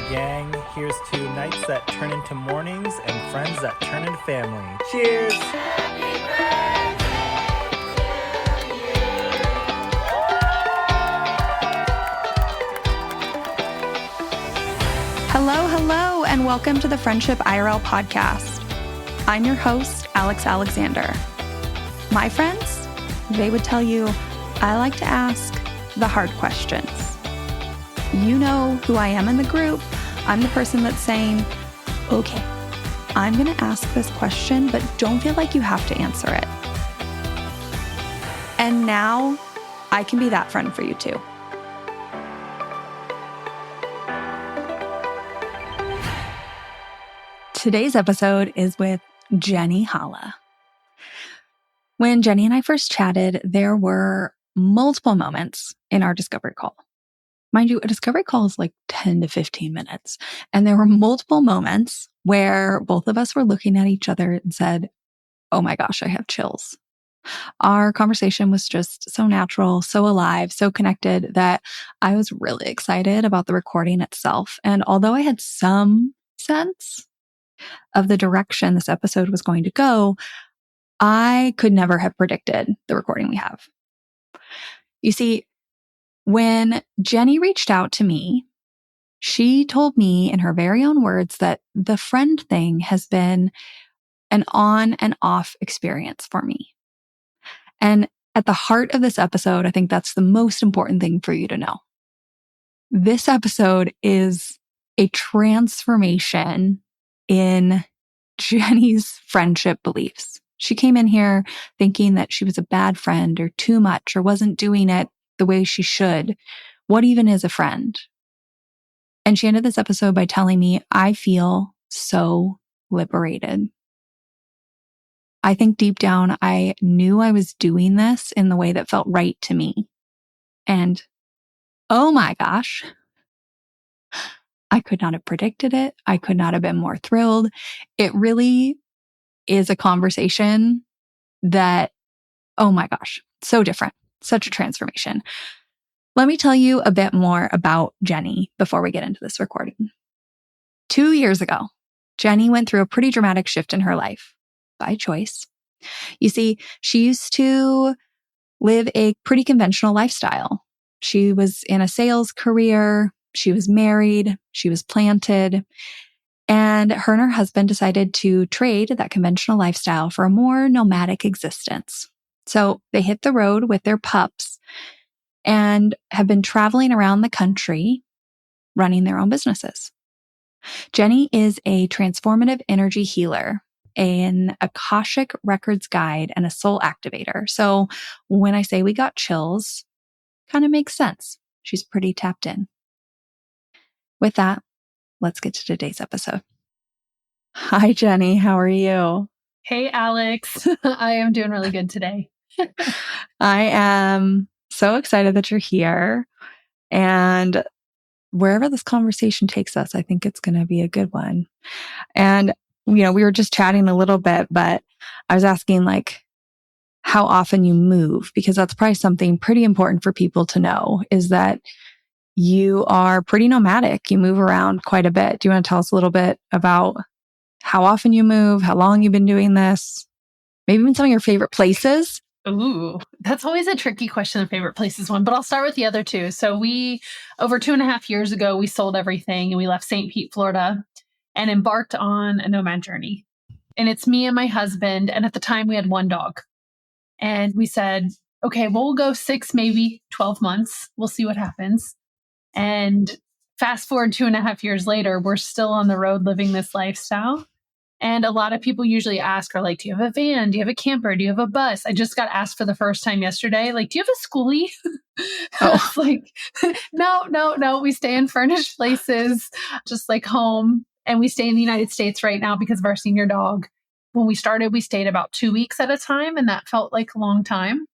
gang. Here's to nights that turn into mornings and friends that turn into family. Cheers! Hello, and welcome to the Friendship IRL podcast. I'm your host, Alex Alexander. My friends, they would tell you I like to ask the hard questions. You know who I am in the group. I'm the person that's saying, okay, I'm going to ask this question, but don't feel like you have to answer it. And now I can be that friend for you too. Today's episode is with Jeni Holla. When Jeni and I first chatted, there were multiple moments in our discovery call. Mind you, a discovery call is like 10 to 15 minutes. And there were multiple moments where both of us were looking at each other and said, oh my gosh, I have chills. Our conversation was just so natural, so alive, so connected that I was really excited about the recording itself. And although I had some sense of the direction this episode was going to go, I could never have predicted the recording we have. You see, when Jeni reached out to me, she told me in her very own words that the friend thing has been an on and off experience for me. And at the heart of this episode, I think that's the most important thing for you to know. This episode is a transformation in Jeni's friendship beliefs. She came in here thinking that she was a bad friend or too much or wasn't doing it the way she should. What even is a friend? And she ended this episode by telling me, I feel so liberated. I think deep down, I knew I was doing this in the way that felt right to me. And oh my gosh, I could not have predicted it. I could not have been more thrilled. It really is a conversation that, oh my gosh, so different, such a transformation. Let me tell you a bit more about Jeni before we get into this recording. 2 years ago, Jeni went through a pretty dramatic shift in her life by choice. You see, she used to live a pretty conventional lifestyle. She was in a sales career. She was married. She was planted. And her husband decided to trade that conventional lifestyle for a more nomadic existence. So they hit the road with their pups and have been traveling around the country running their own businesses. Jeni is a transformative energy healer, an Akashic records guide, and a soul activator. So when I say we got chills, kind of makes sense. She's pretty tapped in. With that, let's get to today's episode. Hi, Jeni. How are you? Hey, Alex. I am doing really good today. I am so excited that you're here. And wherever this conversation takes us, I think it's going to be a good one. And, we were just chatting a little bit, but I was asking how often you move, because that's probably something pretty important for people to know, is that you are pretty nomadic. You move around quite a bit. Do you want to tell us a little bit about how often you move, how long you've been doing this, maybe even some of your favorite places? Ooh, that's always a tricky question, the favorite places one, but I'll start with the other two. So over 2.5 years ago, we sold everything and we left St. Pete, Florida, and embarked on a nomad journey. And it's me and my husband. And at the time we had one dog. And we said, okay, well, we'll go 6, maybe 12 months. We'll see what happens. And fast forward 2.5 years later, we're still on the road living this lifestyle. And a lot of people usually ask, are like, do you have a van? Do you have a camper? Do you have a bus? I just got asked for the first time yesterday, do you have a schoolie? Oh. Like, no. We stay in furnished places, just like home. And we stay in the United States right now because of our senior dog. When we started, we stayed about 2 weeks at a time, and that felt like a long time.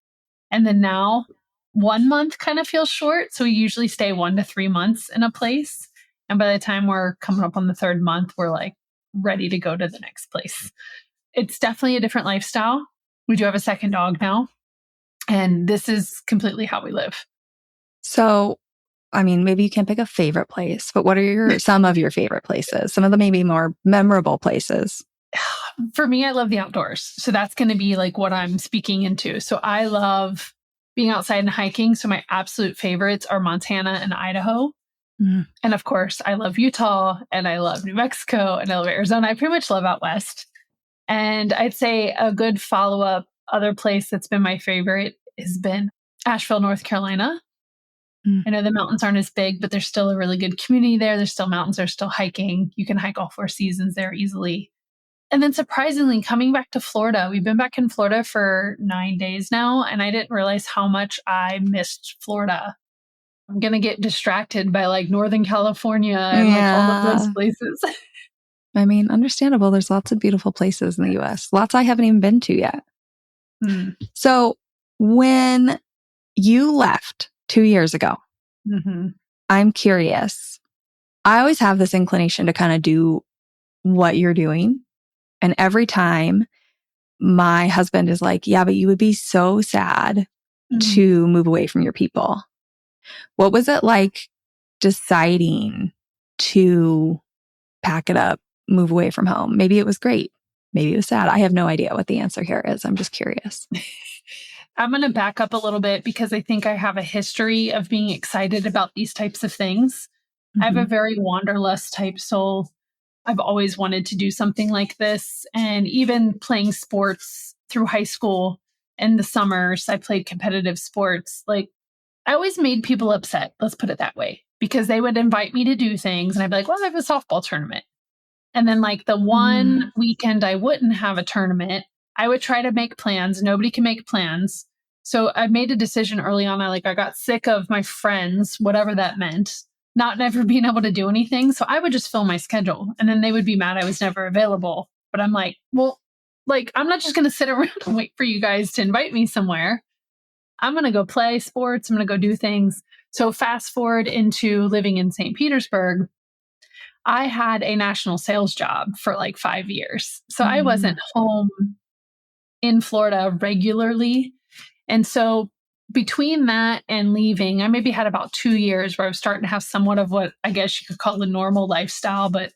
And then now 1 month kind of feels short. So we usually stay 1 to 3 months in a place. And by the time we're coming up on the 3rd month, we're ready to go to the next place. It's definitely a different lifestyle. We do have a second dog now, and this is completely how we live. So I mean, maybe you can't pick a favorite place, but what are some of your favorite places? Some of the maybe more memorable places. For me, I love the outdoors. So that's going to be like what I'm speaking into. So I love being outside and hiking. So my absolute favorites are Montana and Idaho. Mm. And of course, I love Utah and I love New Mexico and I love Arizona. I pretty much love out west. And I'd say a good follow-up other place that's been my favorite has been Asheville, North Carolina. Mm. I know the mountains aren't as big, but there's still a really good community there. There's still mountains. There's still hiking. You can hike all 4 seasons there easily. And then surprisingly, coming back to Florida, we've been back in Florida for 9 days now, and I didn't realize how much I missed Florida. I'm going to get distracted by like Northern California and like all of those places. I mean, understandable. There's lots of beautiful places in the US. Lots I haven't even been to yet. Mm. So when you left 2 years ago, I'm curious. I always have this inclination to kind of do what you're doing. And every time my husband is like, yeah, but you would be so sad to move away from your people. What was it like deciding to pack it up, move away from home? Maybe it was great. Maybe it was sad. I have no idea what the answer here is. I'm just curious. I'm going to back up a little bit because I think I have a history of being excited about these types of things. I have a very wanderlust type soul. I've always wanted to do something like this. And even playing sports through high school in the summers, I played competitive sports. Like I always made people upset. Let's put it that way, because they would invite me to do things and I'd be like, well, I have a softball tournament. And then like the one weekend I wouldn't have a tournament, I would try to make plans. Nobody can make plans. So I made a decision early on. I got sick of my friends, whatever that meant, not never being able to do anything. So I would just fill my schedule and then they would be mad I was never available. But I'm like, well, like, I'm not just going to sit around and wait for you guys to invite me somewhere. I'm going to go play sports. I'm going to go do things. So fast forward into living in St. Petersburg. I had a national sales job for like 5 years. So I wasn't home in Florida regularly. And so between that and leaving, I maybe had about 2 years where I was starting to have somewhat of what I guess you could call a normal lifestyle. But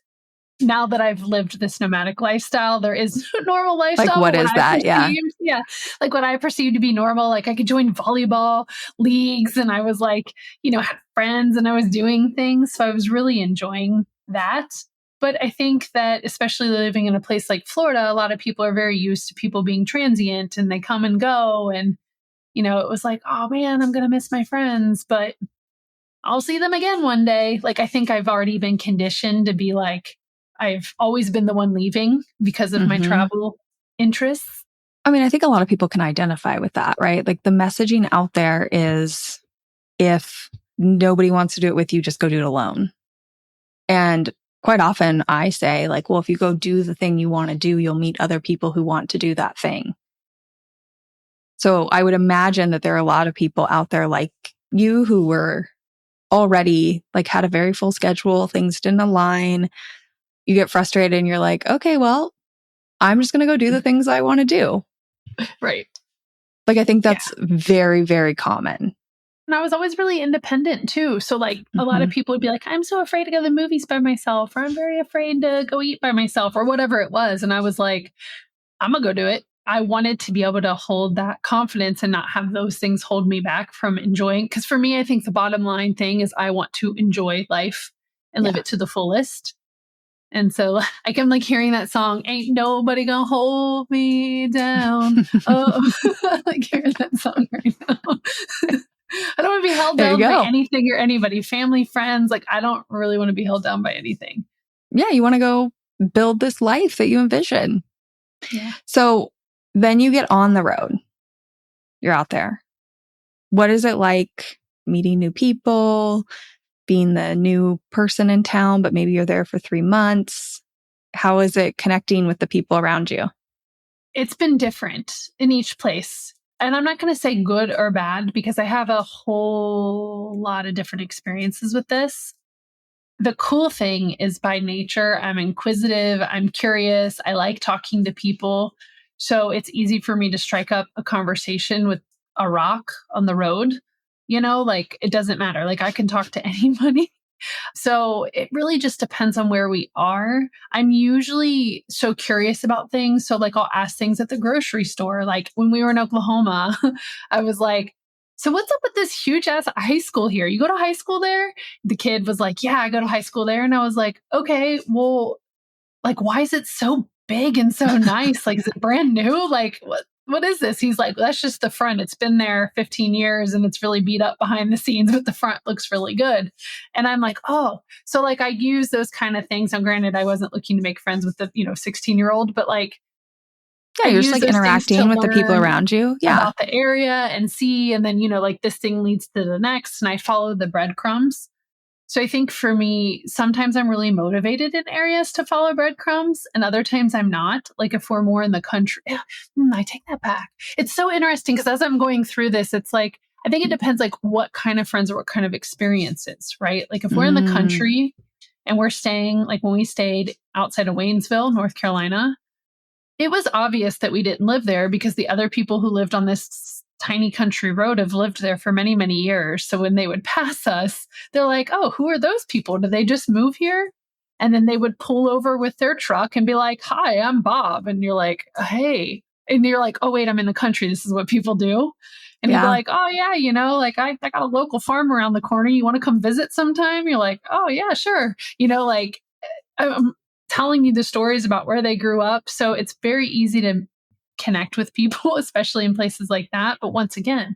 now that I've lived this nomadic lifestyle, there is no normal lifestyle. Like, what is that? Yeah. Like what I perceived to be normal. Like I could join volleyball leagues and I was like, had friends and I was doing things. So I was really enjoying that. But I think that especially living in a place like Florida, a lot of people are very used to people being transient and they come and go. And, it was like, oh man, I'm going to miss my friends, but I'll see them again one day. Like, I think I've already been conditioned to be like, I've always been the one leaving because of my travel interests. I mean, I think a lot of people can identify with that, right? Like the messaging out there is if nobody wants to do it with you, just go do it alone. And quite often I say like, well, if you go do the thing you want to do, you'll meet other people who want to do that thing. So I would imagine that there are a lot of people out there like you who were already like had a very full schedule. Things didn't align. You get frustrated and you're like, okay, well, I'm just going to go do the things I want to do. Right. Like, I think that's very, very common. And I was always really independent too. So like a lot of people would be like, I'm so afraid to go to the movies by myself, or I'm very afraid to go eat by myself, or whatever it was. And I was like, I'm going to go do it. I wanted to be able to hold that confidence and not have those things hold me back from enjoying. Because for me, I think the bottom line thing is I want to enjoy life and live it to the fullest. And so I'm like hearing that song, ain't nobody gonna hold me down. Oh, I like hearing that song right now. I don't want to be held down by anything or anybody, family, friends. Like, I don't really want to be held down by anything. Yeah, you want to go build this life that you envision. Yeah. So then you get on the road. You're out there. What is it like meeting new people, being the new person in town, but maybe you're there for 3 months? How is it connecting with the people around you? It's been different in each place. And I'm not going to say good or bad because I have a whole lot of different experiences with this. The cool thing is by nature, I'm inquisitive, I'm curious, I like talking to people. So it's easy for me to strike up a conversation with a rock on the road. like it doesn't matter. Like I can talk to anybody. So it really just depends on where we are. I'm usually so curious about things. So like I'll ask things at the grocery store. Like when we were in Oklahoma, I was like, so what's up with this huge ass high school here? You go to high school there? The kid was like, yeah, I go to high school there. And I was like, okay, well, like, why is it so big and so nice? Like, is it brand new? Like, what is this? He's like, that's just the front. It's been there 15 years and it's really beat up behind the scenes, but the front looks really good. And I'm like, oh, so like I use those kind of things. Now, granted, I wasn't looking to make friends with the, 16-year-old, but like, Yeah, I you're use just like those things interacting to with the people learn around you. Yeah. about the area and see, and then, like this thing leads to the next, and I follow the breadcrumbs. So I think for me, sometimes I'm really motivated in areas to follow breadcrumbs, and other times I'm not. Like if we're more in the country, I take that back. It's so interesting because as I'm going through this, it's like, I think it depends like what kind of friends or what kind of experiences, right? Like if we're in the country and we're staying, like when we stayed outside of Waynesville, North Carolina, it was obvious that we didn't live there because the other people who lived on this tiny country road have lived there for many, many years. So when they would pass us, they're like, oh, who are those people? Did they just move here? And then they would pull over with their truck and be like, hi, I'm Bob. And you're like, hey. And you're like, oh, wait, I'm in the country. This is what people do. And he'd be like, oh, yeah, like I got a local farm around the corner. You want to come visit sometime? You're like, oh, yeah, sure. Like I'm telling you the stories about where they grew up. So it's very easy to connect with people, especially in places like that. But once again,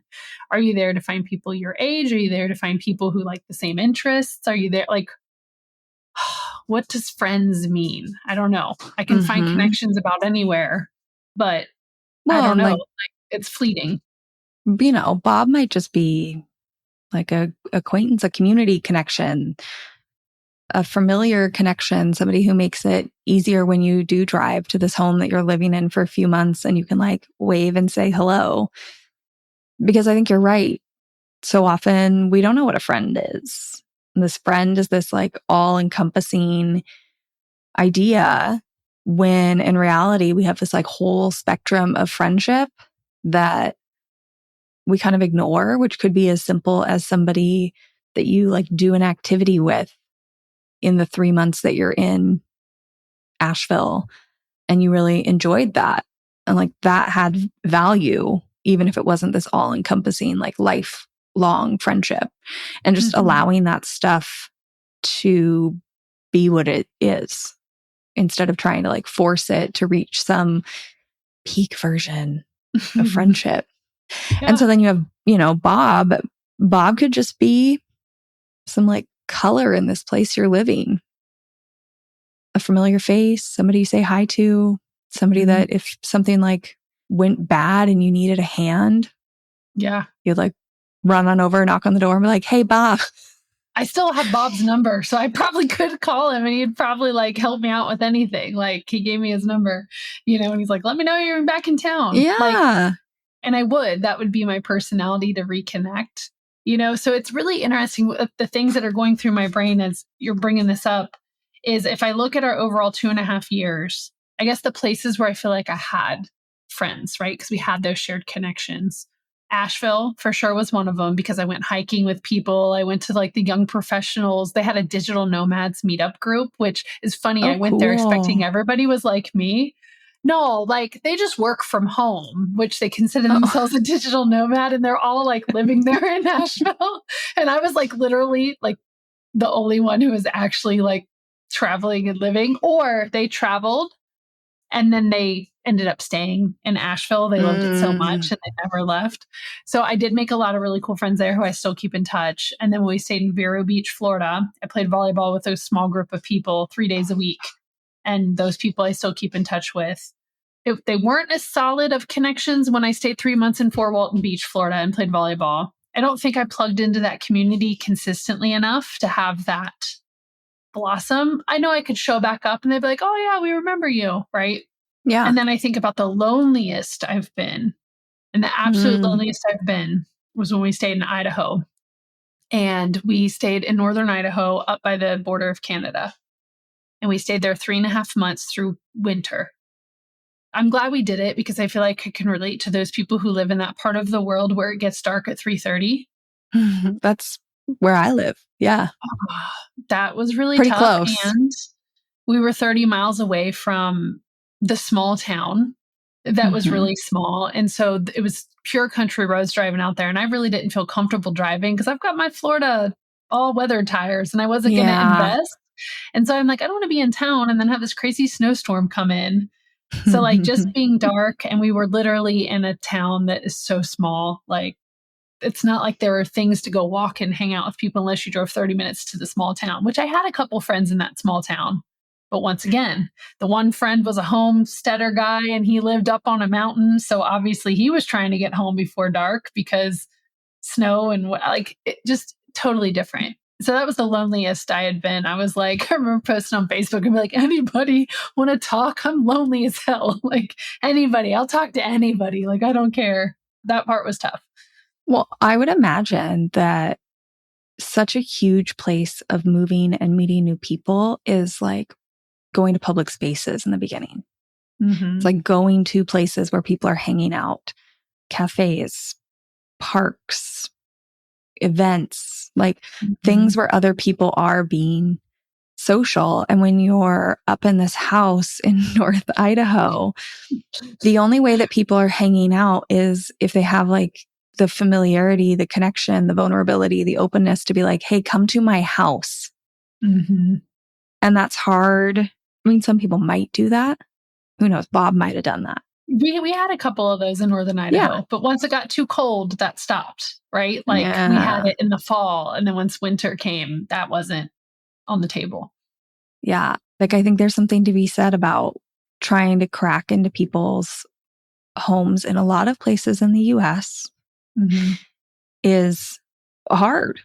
are you there to find people your age? Are you there to find people who like the same interests? Are you there? Like, what does friends mean? I don't know. I can find connections about anywhere, but I don't know. Like, it's fleeting. Bob might just be like a acquaintance, a community connection, a familiar connection, somebody who makes it easier when you do drive to this home that you're living in for a few months and you can like wave and say hello. Because I think you're right. So often we don't know what a friend is. And this friend is this like all encompassing idea when in reality we have this like whole spectrum of friendship that we kind of ignore, which could be as simple as somebody that you like do an activity with in the 3 months that you're in Asheville and you really enjoyed that. And like that had value, even if it wasn't this all encompassing, like lifelong friendship, and just allowing that stuff to be what it is instead of trying to like force it to reach some peak version of friendship. Yeah. And so then you have, Bob. Bob could just be some like color in this place you're living. A familiar face, somebody you say hi to, somebody that if something like went bad and you needed a hand, you'd like run on over, knock on the door and be like, hey, Bob. I still have Bob's number, so I probably could call him and he'd probably like help me out with anything. Like he gave me his number, and he's like, let me know you're back in town. Yeah. And that would be my personality to reconnect, so it's really interesting. The things that are going through my brain as you're bringing this up is if I look at our overall 2.5 years, I guess the places where I feel like I had friends, right? Because we had those shared connections. Asheville for sure was one of them because I went hiking with people. I went to like the young professionals. They had a digital nomads meetup group, which is funny. I went there expecting everybody was like me. No, like they just work from home, which they consider themselves a digital nomad, and they're all like living there in Nashville. And I was like literally like the only one who was actually like traveling and living, or they traveled and then they ended up staying in Asheville. They loved it so much and they never left. So I did make a lot of really cool friends there who I still keep in touch. And then when we stayed in Vero Beach, Florida, I played volleyball with a small group of people 3 days a week. And those people I still keep in touch with. They weren't as solid of connections when I stayed 3 months in Fort Walton Beach, Florida, and played volleyball. I don't think I plugged into that community consistently enough to have that blossom. I know I could show back up and they'd be like, oh yeah, we remember you, right? Yeah. And then I think about the loneliest I've been, and the absolute loneliest I've been was when we stayed in Idaho. And we stayed in northern Idaho up by the border of Canada. And we stayed there 3.5 months through winter. I'm glad we did it because I feel like I can relate to those people who live in that part of the world where it gets dark at 3:30. That's where I live. Yeah. That was really Pretty tough. close. And we were 30 miles away from the small town that was really small. And so it was pure country roads driving out there. And I really didn't feel comfortable driving because I've got my Florida all weather tires and I wasn't going to invest. And so I'm like, I don't want to be in town and then have this crazy snowstorm come in. So like just being dark, and we were literally in a town that is so small. Like it's not like there are things to go walk and hang out with people unless you drove 30 minutes to the small town, which I had a couple friends in that small town. But once again, the one friend was a homesteader guy and he lived up on a mountain. So obviously he was trying to get home before dark because snow and like it just totally different. So that was the loneliest I had been. I was like, I remember posting on Facebook and be like, anybody want to talk? I'm lonely as hell. Like anybody, I'll talk to anybody. Like, I don't care. That part was tough. Well, I would imagine that such a huge place of moving and meeting new people is like going to public spaces in the beginning. It's like going to places where people are hanging out, cafes, parks, events, like things where other people are being social. And when you're up in this house in North Idaho, the only way that people are hanging out is if they have like the familiarity, the connection, the vulnerability, the openness to be like, hey, come to my house. And that's hard. I mean, some people might do that. Who knows? Bob might have done that. We had a couple of those in Northern Idaho, but once it got too cold, that stopped, right? Like we had it in the fall. And then once winter came, that wasn't on the table. Yeah. Like I think there's something to be said about trying to crack into people's homes in a lot of places in the US is hard.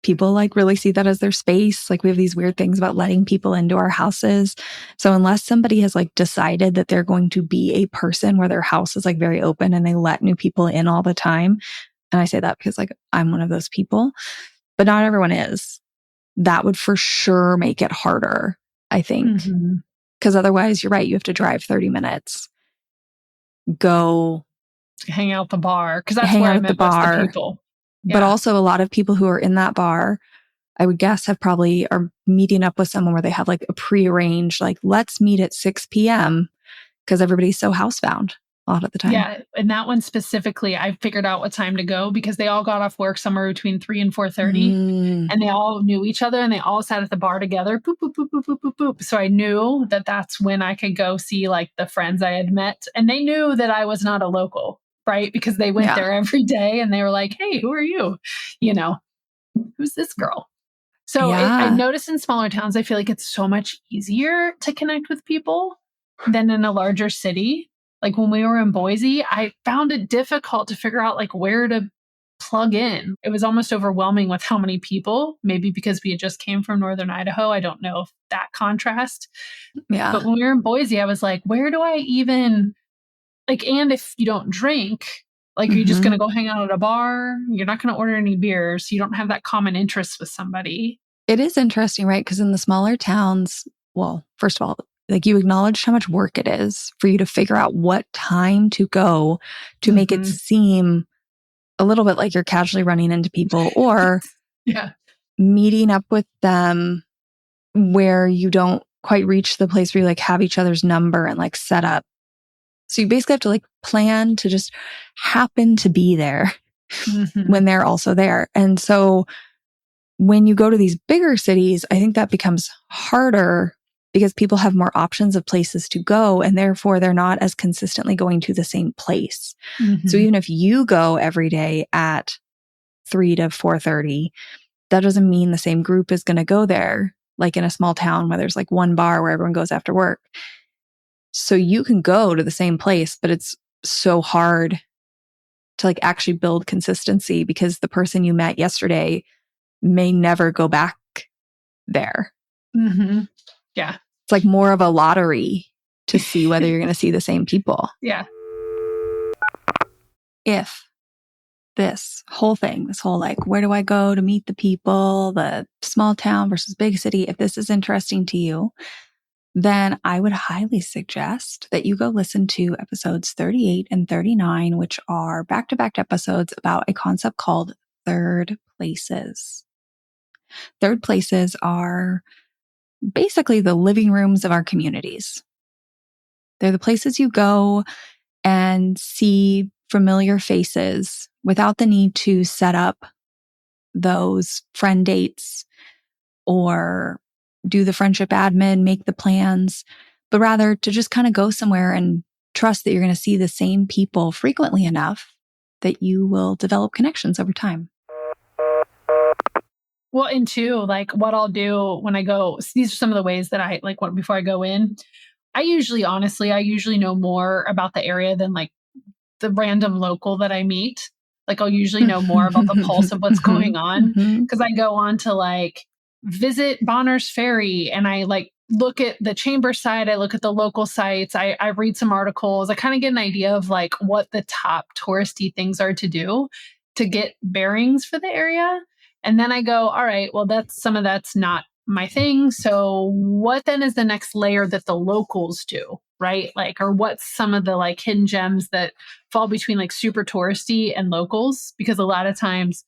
People like really see that as their space. Like we have these weird things about letting people into our houses. So unless somebody has like decided that they're going to be a person where their house is like very open and they let new people in all the time. And I say that because like I'm one of those people, but not everyone is. That would for sure make it harder, I think. Because otherwise, you're right. You have to drive 30 minutes, go hang out at the bar. Because that's where I met most of the people. But also a lot of people who are in that bar, I would guess have probably are meeting up with someone where they have like a prearranged, like, let's meet at 6 p.m. because everybody's so housebound a lot of the time. Yeah. And that one specifically, I figured out what time to go because they all got off work somewhere between 3 and 4:30 and they all knew each other and they all sat at the bar together. Boop, boop, boop, boop, boop, boop, boop. So I knew that that's when I could go see like the friends I had met. And they knew that I was not a local, right? Because they went there every day and they were like, hey, who are you? You know, who's this girl? So I noticed in smaller towns, I feel like it's so much easier to connect with people than in a larger city. Like when we were in Boise, I found it difficult to figure out like where to plug in. It was almost overwhelming with how many people, maybe because we had just came from Northern Idaho. I don't know if that contrast. Yeah. But when we were in Boise, I was like, where do I even like, and if you don't drink, like, are you just going to go hang out at a bar? You're not going to order any beers. You don't have that common interest with somebody. It is interesting, right? Because in the smaller towns, well, first of all, like you acknowledge how much work it is for you to figure out what time to go to make it seem a little bit like you're casually running into people or meeting up with them where you don't quite reach the place where you like have each other's number and like set up. So you basically have to like plan to just happen to be there when they're also there. And so when you go to these bigger cities, I think that becomes harder because people have more options of places to go and therefore they're not as consistently going to the same place. So even if you go every day at 3 to 4:30, that doesn't mean the same group is going to go there, like in a small town where there's like one bar where everyone goes after work. So you can go to the same place, but it's so hard to like actually build consistency because the person you met yesterday may never go back there. Yeah. It's like more of a lottery to see whether you're going to see the same people. Yeah. If this whole thing, this whole like, where do I go to meet the people, the small town versus big city, if this is interesting to you, then I would highly suggest that you go listen to episodes 38 and 39, which are back-to-back episodes about a concept called third places. Third places are basically the living rooms of our communities. They're the places you go and see familiar faces without the need to set up those friend dates or do the friendship admin, make the plans, but rather to just kind of go somewhere and trust that you're going to see the same people frequently enough that you will develop connections over time. Well, and two, like what I'll do when I go, these are some of the ways that I like what before I go in. I usually know more about the area than like the random local that I meet. Like I'll usually know more about the pulse of what's going on because I go on to like visit Bonner's Ferry and I like look at the chamber site. I look at the local sites. I read some articles. I kind of get an idea of like what the top touristy things are to do to get bearings for the area. And then I go, all right, well, that's not my thing. So what then is the next layer that the locals do? Right? Like, or what's some of the like hidden gems that fall between like super touristy and locals? Because a lot of times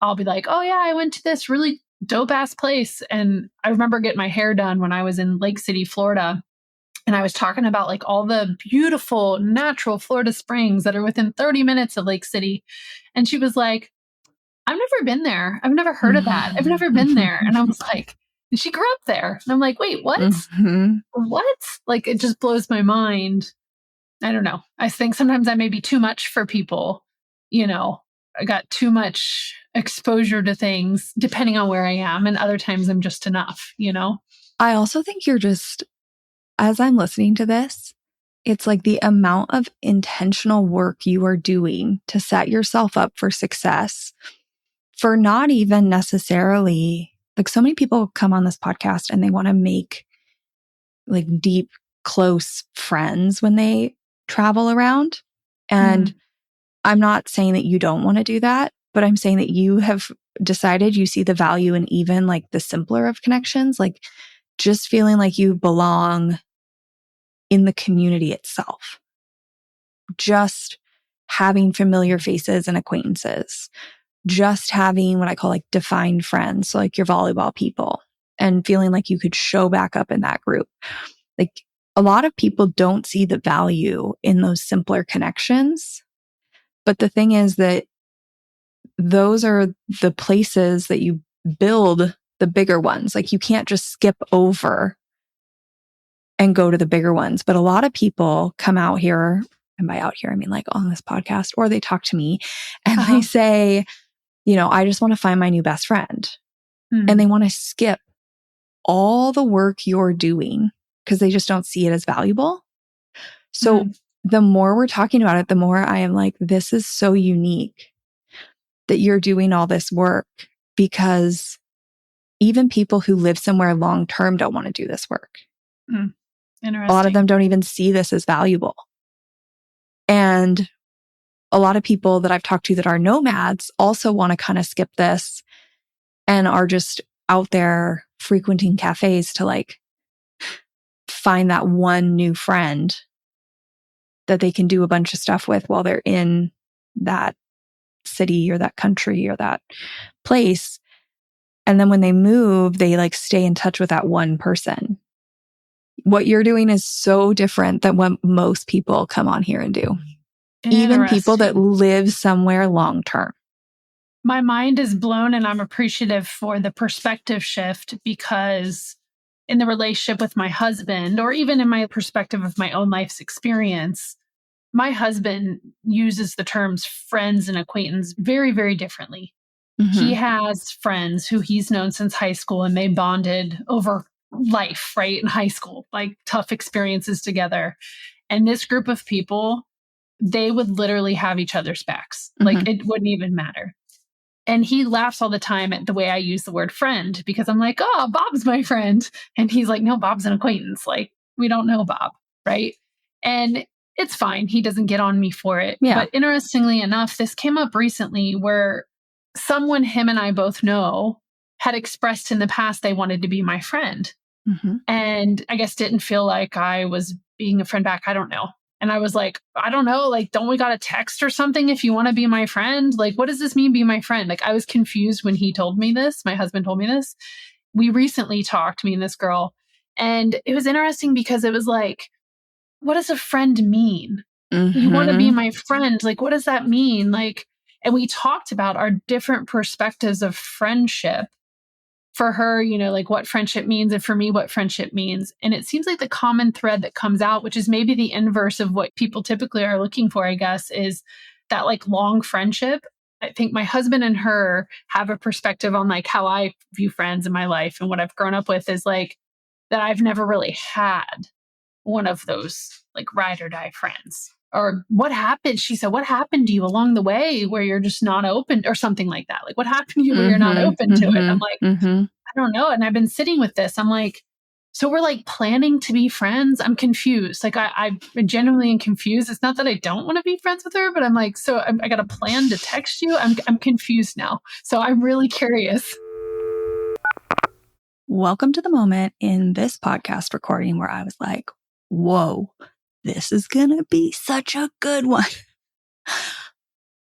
I'll be like, oh yeah, I went to this really dope ass place. And I remember getting my hair done when I was in Lake City, Florida. And I was talking about like all the beautiful natural Florida springs that are within 30 minutes of Lake City. And she was like, I've never been there. I've never heard of that. I've never been there. And I was like, and she grew up there. And I'm like, wait, what? What? Like, it just blows my mind. I don't know. I think sometimes I may be too much for people. You know, I got too much exposure to things depending on where I am. And other times I'm just enough, you know? I also think you're just, as I'm listening to this, it's like the amount of intentional work you are doing to set yourself up for success for not even necessarily like so many people come on this podcast and they want to make like deep, close friends when they travel around. And I'm not saying that you don't want to do that, but I'm saying that you have decided you see the value in even like the simpler of connections, like just feeling like you belong in the community itself. Just having familiar faces and acquaintances. Just having what I call like defined friends, so like your volleyball people, and feeling like you could show back up in that group. Like a lot of people don't see the value in those simpler connections. But the thing is that those are the places that you build the bigger ones. Like you can't just skip over and go to the bigger ones. But a lot of people come out here, and by out here, I mean like on this podcast, or they talk to me and they say, you know, I just want to find my new best friend. And they want to skip all the work you're doing because they just don't see it as valuable. So the more we're talking about it, the more I am like, this is so unique that you're doing all this work, because even people who live somewhere long term don't want to do this work. Interesting. A lot of them don't even see this as valuable. And a lot of people that I've talked to that are nomads also want to kind of skip this and are just out there frequenting cafes to like find that one new friend that they can do a bunch of stuff with while they're in that city or that country or that place. And then when they move, they like stay in touch with that one person. What you're doing is so different than what most people come on here and do. Even people that live somewhere long term. My mind is blown, and I'm appreciative for the perspective shift, because in the relationship with my husband, or even in my perspective of my own life's experience, my husband uses the terms friends and acquaintance very, very differently. He has friends who he's known since high school, and they bonded over life, right? In high school, like tough experiences together. And this group of people, they would literally have each other's backs. Like it wouldn't even matter. And he laughs all the time at the way I use the word friend, because I'm like, oh, Bob's my friend. And he's like, no, Bob's an acquaintance. Like, we don't know Bob. Right. And it's fine. He doesn't get on me for it. Yeah. But interestingly enough, this came up recently where someone him and I both know had expressed in the past they wanted to be my friend. And I guess didn't feel like I was being a friend back. I don't know. And I was like, I don't know, like, don't we got a text or something if you want to be my friend? Like, what does this mean, be my friend? Like, I was confused when he told me this. My husband told me this. We recently talked, me and this girl, and it was interesting because it was like, what does a friend mean? You want to be Mm-hmm. my friend. Like, what does that mean? Like, and we talked about our different perspectives of friendship. For her, you know, like what friendship means, and for me, what friendship means. And it seems like the common thread that comes out, which is maybe the inverse of what people typically are looking for, I guess, is that like long friendship. I think my husband and her have a perspective on like how I view friends in my life, and what I've grown up with is like that I've never really had one of those like ride or die friends. Or what happened? She said, what happened to you along the way where you're just not open, or something like that? Like, what happened to you where you're not open to it? I'm like, Mm-hmm. I don't know. And I've been sitting with this. I'm like, so we're like planning to be friends. I'm confused. Like, I genuinely am confused. It's not that I don't want to be friends with her, but I'm like, so I got a plan to text you. I'm confused now. So I'm really curious. Welcome to the moment in this podcast recording where I was like, whoa, this is going to be such a good one.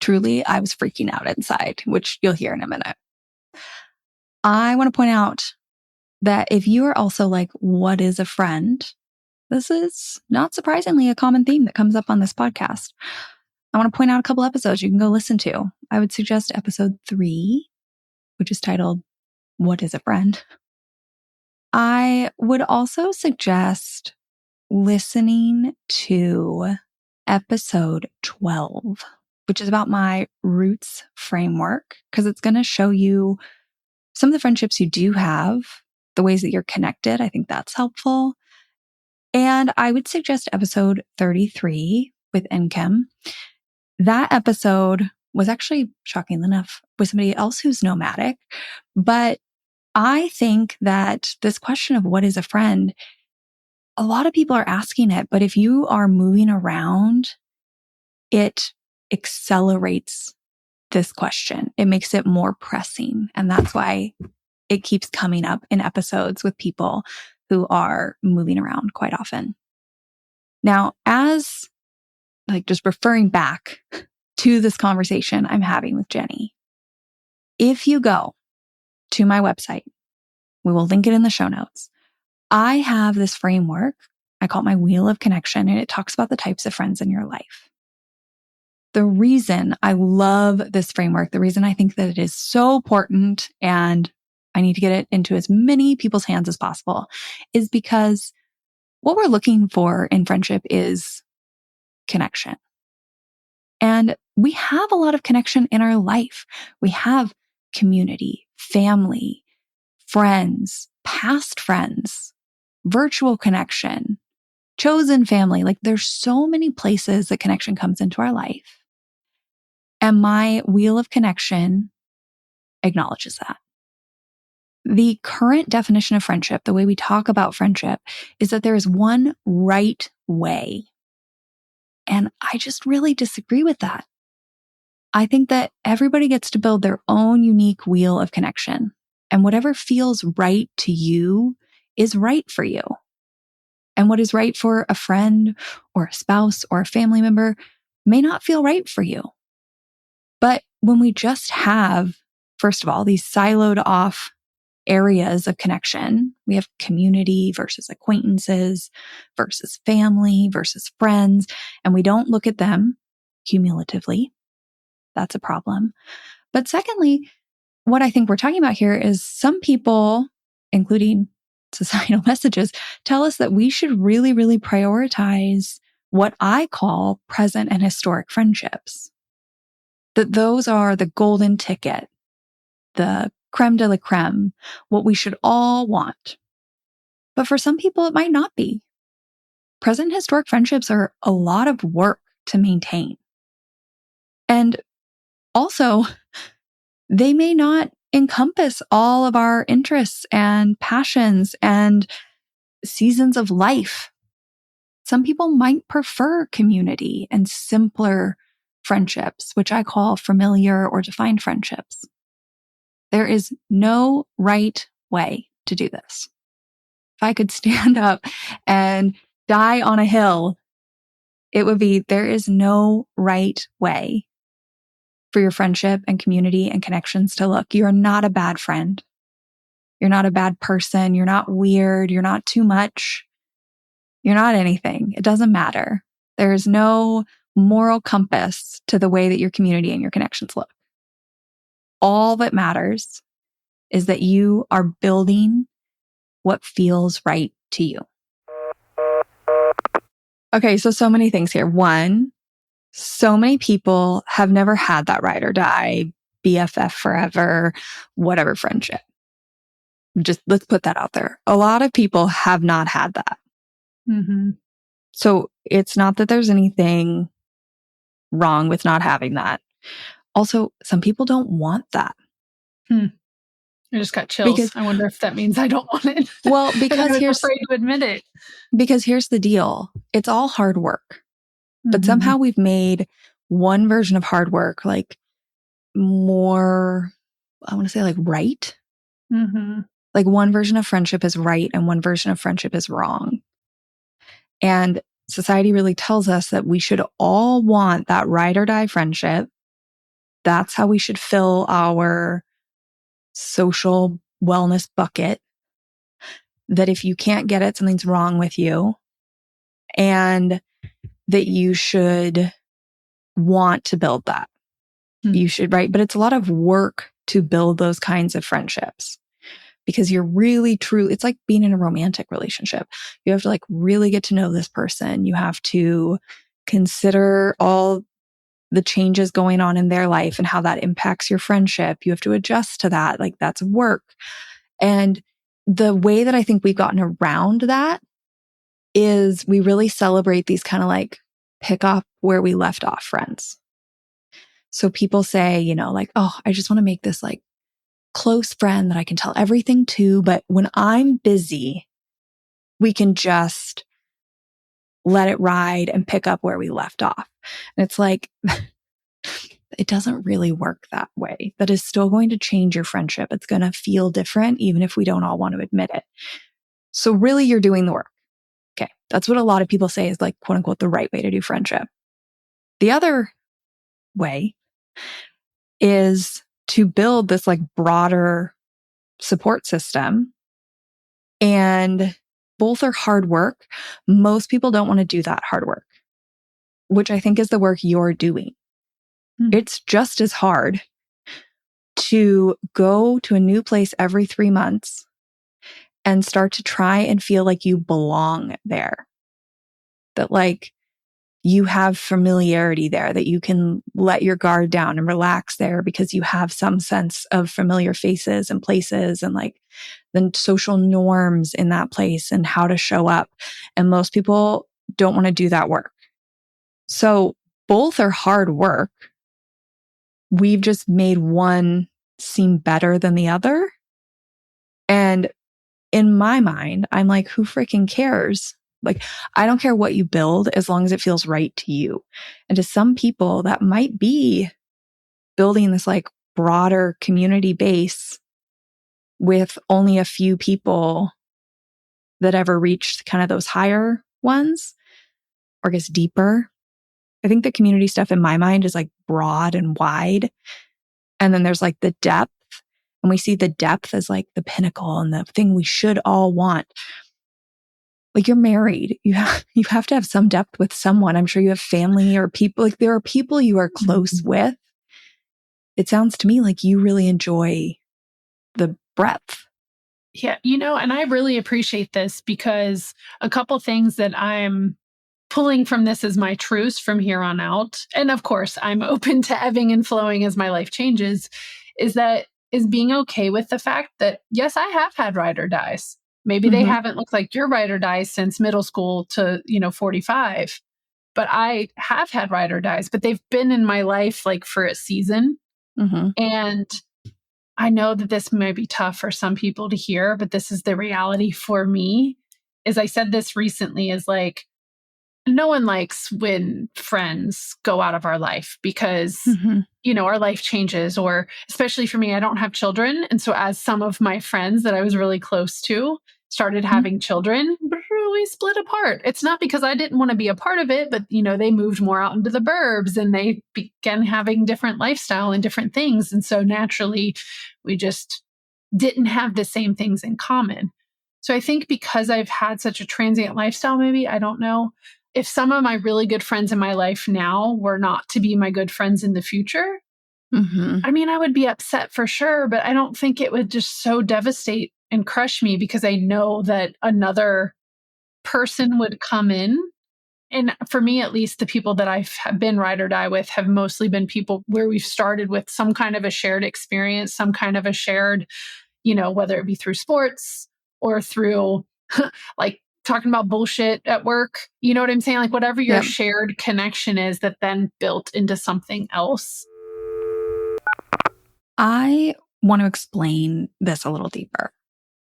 Truly, I was freaking out inside, which you'll hear in a minute. I want to point out that if you are also like, what is a friend? This is not surprisingly a common theme that comes up on this podcast. I want to point out a couple episodes you can go listen to. I would suggest episode 3, which is titled, What is a Friend? I would also suggest listening to episode 12, which is about my roots framework, because it's going to show you some of the friendships you do have, the ways that you're connected. I think that's helpful. And I would suggest episode 33 with Enchem. That episode was actually, shockingly enough, with somebody else who's nomadic. But I think that this question of what is a friend, a lot of people are asking it, but if you are moving around, it accelerates this question. It makes it more pressing. And that's why it keeps coming up in episodes with people who are moving around quite often. Now, as like just referring back to this conversation I'm having with Jeni, if you go to my website, we will link it in the show notes. I have this framework. I call it my wheel of connection, and it talks about the types of friends in your life. The reason I love this framework, the reason I think that it is so important and I need to get it into as many people's hands as possible, is because what we're looking for in friendship is connection. And we have a lot of connection in our life. We have community, family, friends, past friends, virtual connection, chosen family. Like, there's so many places that connection comes into our life. And my wheel of connection acknowledges that. The current definition of friendship, the way we talk about friendship, is that there is one right way. And I just really disagree with that. I think that everybody gets to build their own unique wheel of connection. And whatever feels right to you is right for you. And what is right for a friend or a spouse or a family member may not feel right for you. But when we just have, first of all, these siloed off areas of connection, we have community versus acquaintances versus family versus friends, and we don't look at them cumulatively. That's a problem. But secondly, what I think we're talking about here is some people, including societal messages, tell us that we should really, really prioritize what I call present and historic friendships. That those are the golden ticket, the creme de la creme, what we should all want. But for some people, it might not be. Present historic friendships are a lot of work to maintain. And also, they may not encompass all of our interests and passions and seasons of life. Some people might prefer community and simpler friendships, which I call familiar or defined friendships. There is no right way to do this. If I could stand up and die on a hill it would be, there is no right way for your friendship and community and connections to look. You're not a bad friend. You're not a bad person. You're not weird. You're not too much. You're not anything. It doesn't matter. There is no moral compass to the way that your community and your connections look. All that matters is that you are building what feels right to you. Okay, so many things here. One, so many people have never had that ride or die, BFF forever, whatever friendship. Just let's put that out there. A lot of people have not had that. Mm-hmm. So it's not that there's anything wrong with not having that. Also, some people don't want that. I just got chills. Because, I wonder if that means I don't want it. Well, because I'm afraid to admit it. Because here's the deal. It's all hard work. But Mm-hmm. somehow we've made one version of hard work like more, I want to say like right. Mm-hmm. Like one version of friendship is right and one version of friendship is wrong. And society really tells us that we should all want that ride or die friendship. That's how we should fill our social wellness bucket. That if you can't get it, something's wrong with you. And that you should want to build that. You should, right? But it's a lot of work to build those kinds of friendships because you're really true. It's like being in a romantic relationship. You have to like really get to know this person. You have to consider all the changes going on in their life and how that impacts your friendship. You have to adjust to that. Like that's work. And the way that I think we've gotten around that is we really celebrate these kind of like pick up where we left off friends. So people say, you know, like, oh, I just want to make this like close friend that I can tell everything to. But when I'm busy, we can just let it ride and pick up where we left off. And it's like, it doesn't really work that way. That is still going to change your friendship. It's going to feel different, even if we don't all want to admit it. So really, you're doing the work. Okay. That's what a lot of people say is like, quote unquote, the right way to do friendship. The other way is to build this like broader support system. And both are hard work. Most people don't want to do that hard work, which I think is the work you're doing. It's just as hard to go to a new place every 3 months and start to try and feel like you belong there. That like you have familiarity there, that you can let your guard down and relax there because you have some sense of familiar faces and places and like the social norms in that place and how to show up. And most people don't want to do that work. So both are hard work. We've just made one seem better than the other. And in my mind, I'm like, who freaking cares? Like, I don't care what you build as long as it feels right to you. And to some people, that might be building this like broader community base with only a few people that ever reached kind of those higher ones or I guess deeper. I think the community stuff in my mind is like broad and wide. And then there's like the depth. And we see the depth as like the pinnacle and the thing we should all want. Like you're married. You have to have some depth with someone. I'm sure you have family or people. Like there are people you are close with. It sounds to me like you really enjoy the breadth. Yeah, you know, and I really appreciate this because a couple things that I'm pulling from this as my truths from here on out, and of course I'm open to ebbing and flowing as my life changes, is being okay with the fact that yes, I have had ride or dies. Maybe they haven't looked like your ride or dies since middle school to 45, but I have had ride or dies, but they've been in my life like for a season. And I know that this may be tough for some people to hear, but this is the reality for me. As I said this recently, is like, no one likes when friends go out of our life because, our life changes, or especially for me, I don't have children. And so as some of my friends that I was really close to started having children, always split apart. It's not because I didn't want to be a part of it, but, they moved more out into the burbs and they began having different lifestyle and different things. And so naturally, we just didn't have the same things in common. So I think because I've had such a transient lifestyle, maybe, I don't know, if some of my really good friends in my life now were not to be my good friends in the future, I mean, I would be upset for sure, but I don't think it would just so devastate and crush me because I know that another person would come in. And for me, at least, the people that I've been ride or die with have mostly been people where we've started with some kind of a shared experience, some kind of a shared, whether it be through sports or through like talking about bullshit at work. You know what I'm saying? Like whatever your shared connection is that then built into something else. I want to explain this a little deeper.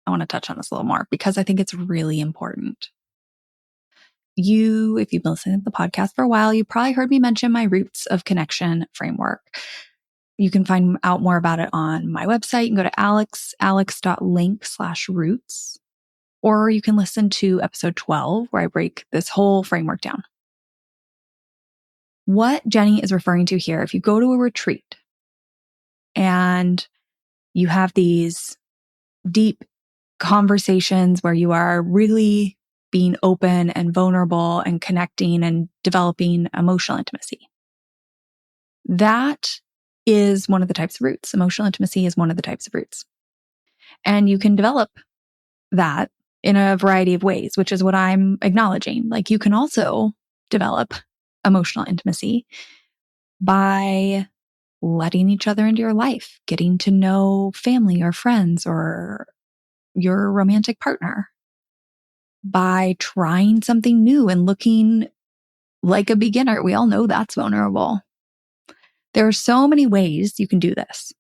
I want to touch on this a little more because I think it's really important. If you've been listening to the podcast for a while, you probably heard me mention my Roots of Connection framework. You can find out more about it on my website. You can go to alex.link/roots, or you can listen to episode 12 where I break this whole framework down. What Jeni is referring to here, if you go to a retreat and you have these deep conversations where you are really being open and vulnerable and connecting and developing emotional intimacy. That is one of the types of roots. Emotional intimacy is one of the types of roots. And you can develop that in a variety of ways, which is what I'm acknowledging. Like you can also develop emotional intimacy by letting each other into your life, getting to know family or friends or your romantic partner, by trying something new and looking like a beginner. We all know that's vulnerable. There are so many ways you can do this.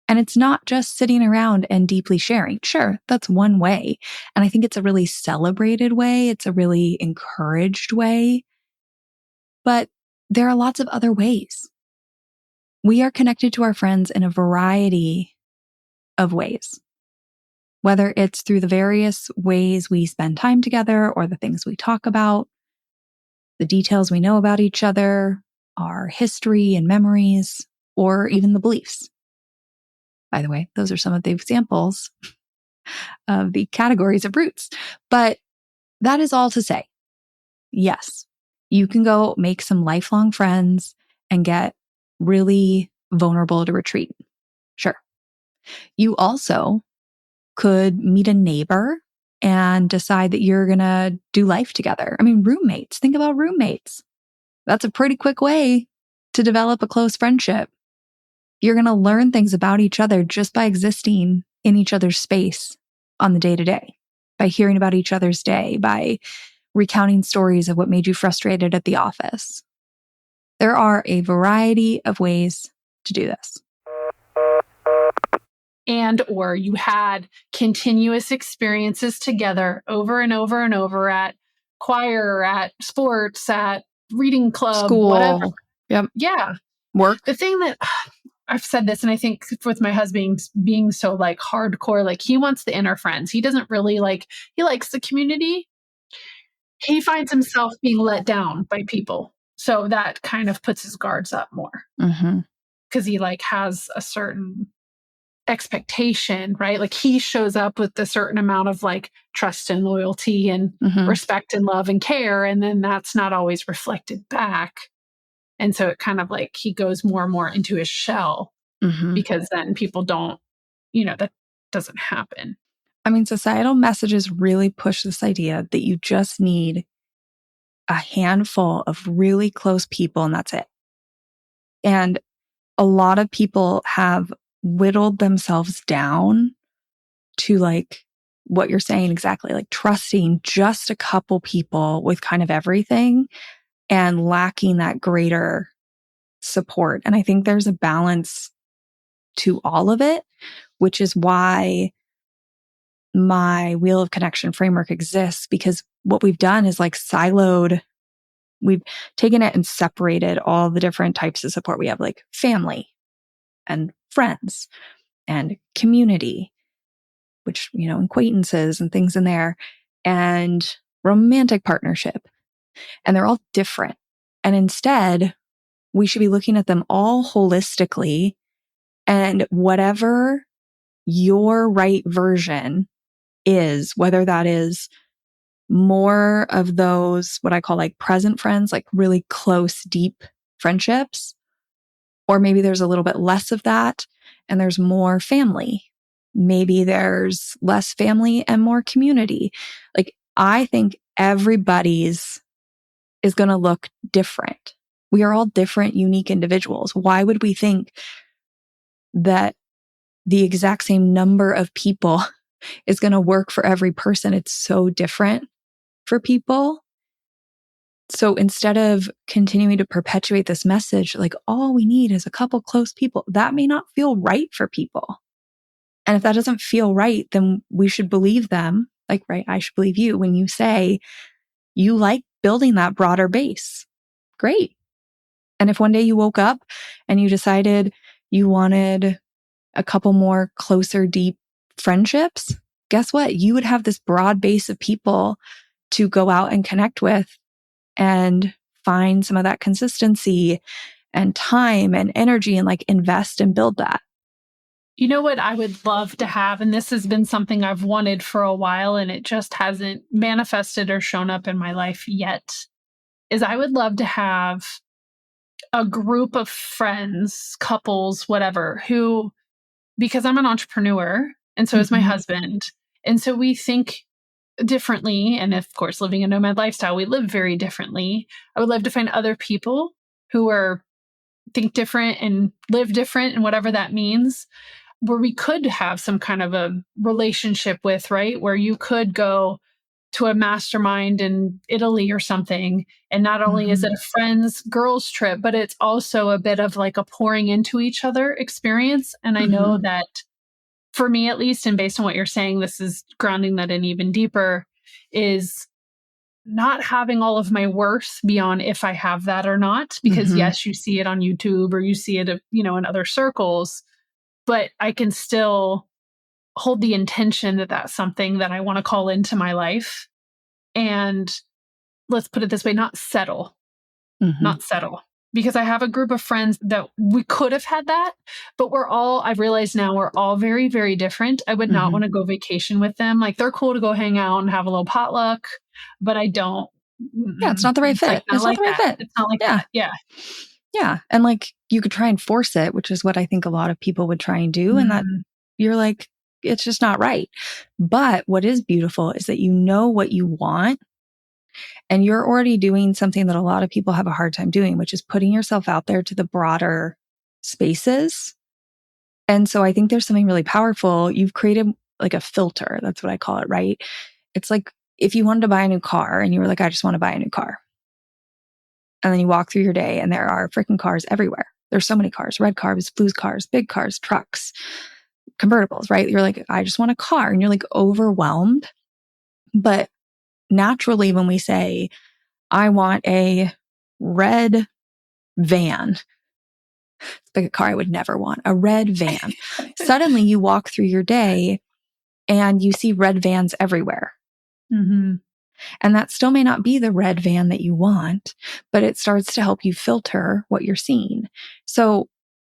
And it's not just sitting around and deeply sharing. Sure, that's one way. And I think it's a really celebrated way. It's a really encouraged way. But there are lots of other ways. We are connected to our friends in a variety of ways. Whether it's through the various ways we spend time together or the things we talk about, the details we know about each other, our history and memories, or even the beliefs. By the way, those are some of the examples of the categories of roots. But that is all to say, yes, you can go make some lifelong friends and get really vulnerable at a retreat. Sure. You also could meet a neighbor and decide that you're going to do life together. I mean, roommates, think about roommates. That's a pretty quick way to develop a close friendship. You're going to learn things about each other just by existing in each other's space on the day to day, by hearing about each other's day, by recounting stories of what made you frustrated at the office. There are a variety of ways to do this. And or you had continuous experiences together over and over and over at choir, at sports, at reading club, School. whatever. Yep. Yeah. Work. The thing that I've said this, and I think with my husband being so like hardcore, like he wants the inner friends. He doesn't really he likes the community. He finds himself being let down by people. So that kind of puts his guards up more. Because he has a certain expectation, right? Like he shows up with a certain amount of trust and loyalty and respect and love and care. And then that's not always reflected back. And so it kind of he goes more and more into his shell because then people don't, that doesn't happen. I mean, societal messages really push this idea that you just need a handful of really close people and that's it. And a lot of people have whittled themselves down to what you're saying exactly, trusting just a couple people with kind of everything and lacking that greater support. And I think there's a balance to all of it, which is why my Wheel of Connection framework exists, because what we've done is siloed. We've taken it and separated all the different types of support. We have family and friends and community, which, acquaintances and things in there. and romantic partnership. And they're all different. And instead, we should be looking at them all holistically, and whatever your right version is, whether that is more of those, what I call like present friends, like really close, deep friendships, or maybe there's a little bit less of that and there's more family. Maybe there's less family and more community. Like, I think everybody's is going to look different. We are all different, unique individuals. Why would we think that the exact same number of people is going to work for every person? It's so different for people. So instead of continuing to perpetuate this message, like all we need is a couple close people, that may not feel right for people. And if that doesn't feel right, then we should believe them. Like, right, I should believe you when you say you like building that broader base. Great. And if one day you woke up and you decided you wanted a couple more closer, deep friendships, guess what? You would have this broad base of people to go out and connect with and find some of that consistency and time and energy and like invest and build that. You know what I would love to have, and this has been something I've wanted for a while and it just hasn't manifested or shown up in my life yet, is I would love to have a group of friends, couples, whatever, who, because I'm an entrepreneur and so is my husband. And so we think differently. And of course, living a nomad lifestyle, we live very differently. I would love to find other people who think different and live different and whatever that means, where we could have some kind of a relationship with, right? Where you could go to a mastermind in Italy or something. And not only is it a friends girls trip, but it's also a bit of like a pouring into each other experience. And I know that for me, at least, and based on what you're saying, this is grounding that in even deeper, is not having all of my worth beyond if I have that or not. Because yes, you see it on YouTube or you see it, in other circles, but I can still hold the intention that that's something that I want to call into my life. And let's put it this way, not settle, because I have a group of friends that we could have had that, but I've realized now we're all very, very different. I would not want to go vacation with them. Like, they're cool to go hang out and have a little potluck, but I don't. Yeah, it's not the right fit. It's not the right fit. It's not like that. Yeah. Yeah. And like, you could try and force it, which is what I think a lot of people would try and do. And that you're like, it's just not right. But what is beautiful is that you know what you want. And you're already doing something that a lot of people have a hard time doing, which is putting yourself out there to the broader spaces. And so I think there's something really powerful. You've created like a filter. That's what I call it, right? It's like if you wanted to buy a new car and you were like, I just want to buy a new car. And then you walk through your day and there are freaking cars everywhere. There's so many cars, red cars, blue cars, big cars, trucks, convertibles, right? You're like, I just want a car. And you're like overwhelmed. But naturally, when we say, I want a red van, it's like a car I would never want, a red van. Suddenly you walk through your day and you see red vans everywhere. And that still may not be the red van that you want, but it starts to help you filter what you're seeing. So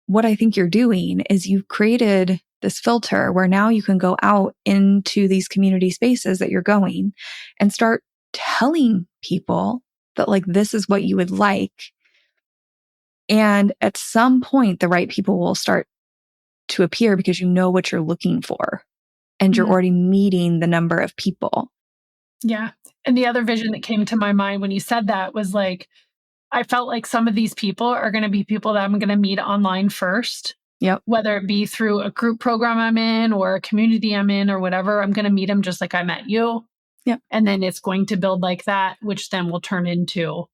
what I think you're doing is you've created this filter where now you can go out into these community spaces that you're going and start telling people that like, this is what you would like. And at some point, the right people will start to appear because you know what you're looking for and you're already meeting the number of people. Yeah. And the other vision that came to my mind when you said that was like, I felt like some of these people are going to be people that I'm going to meet online first. Yep. Whether it be through a group program I'm in or a community I'm in or whatever, I'm going to meet them just like I met you. Yep. And then it's going to build like that, which then will turn into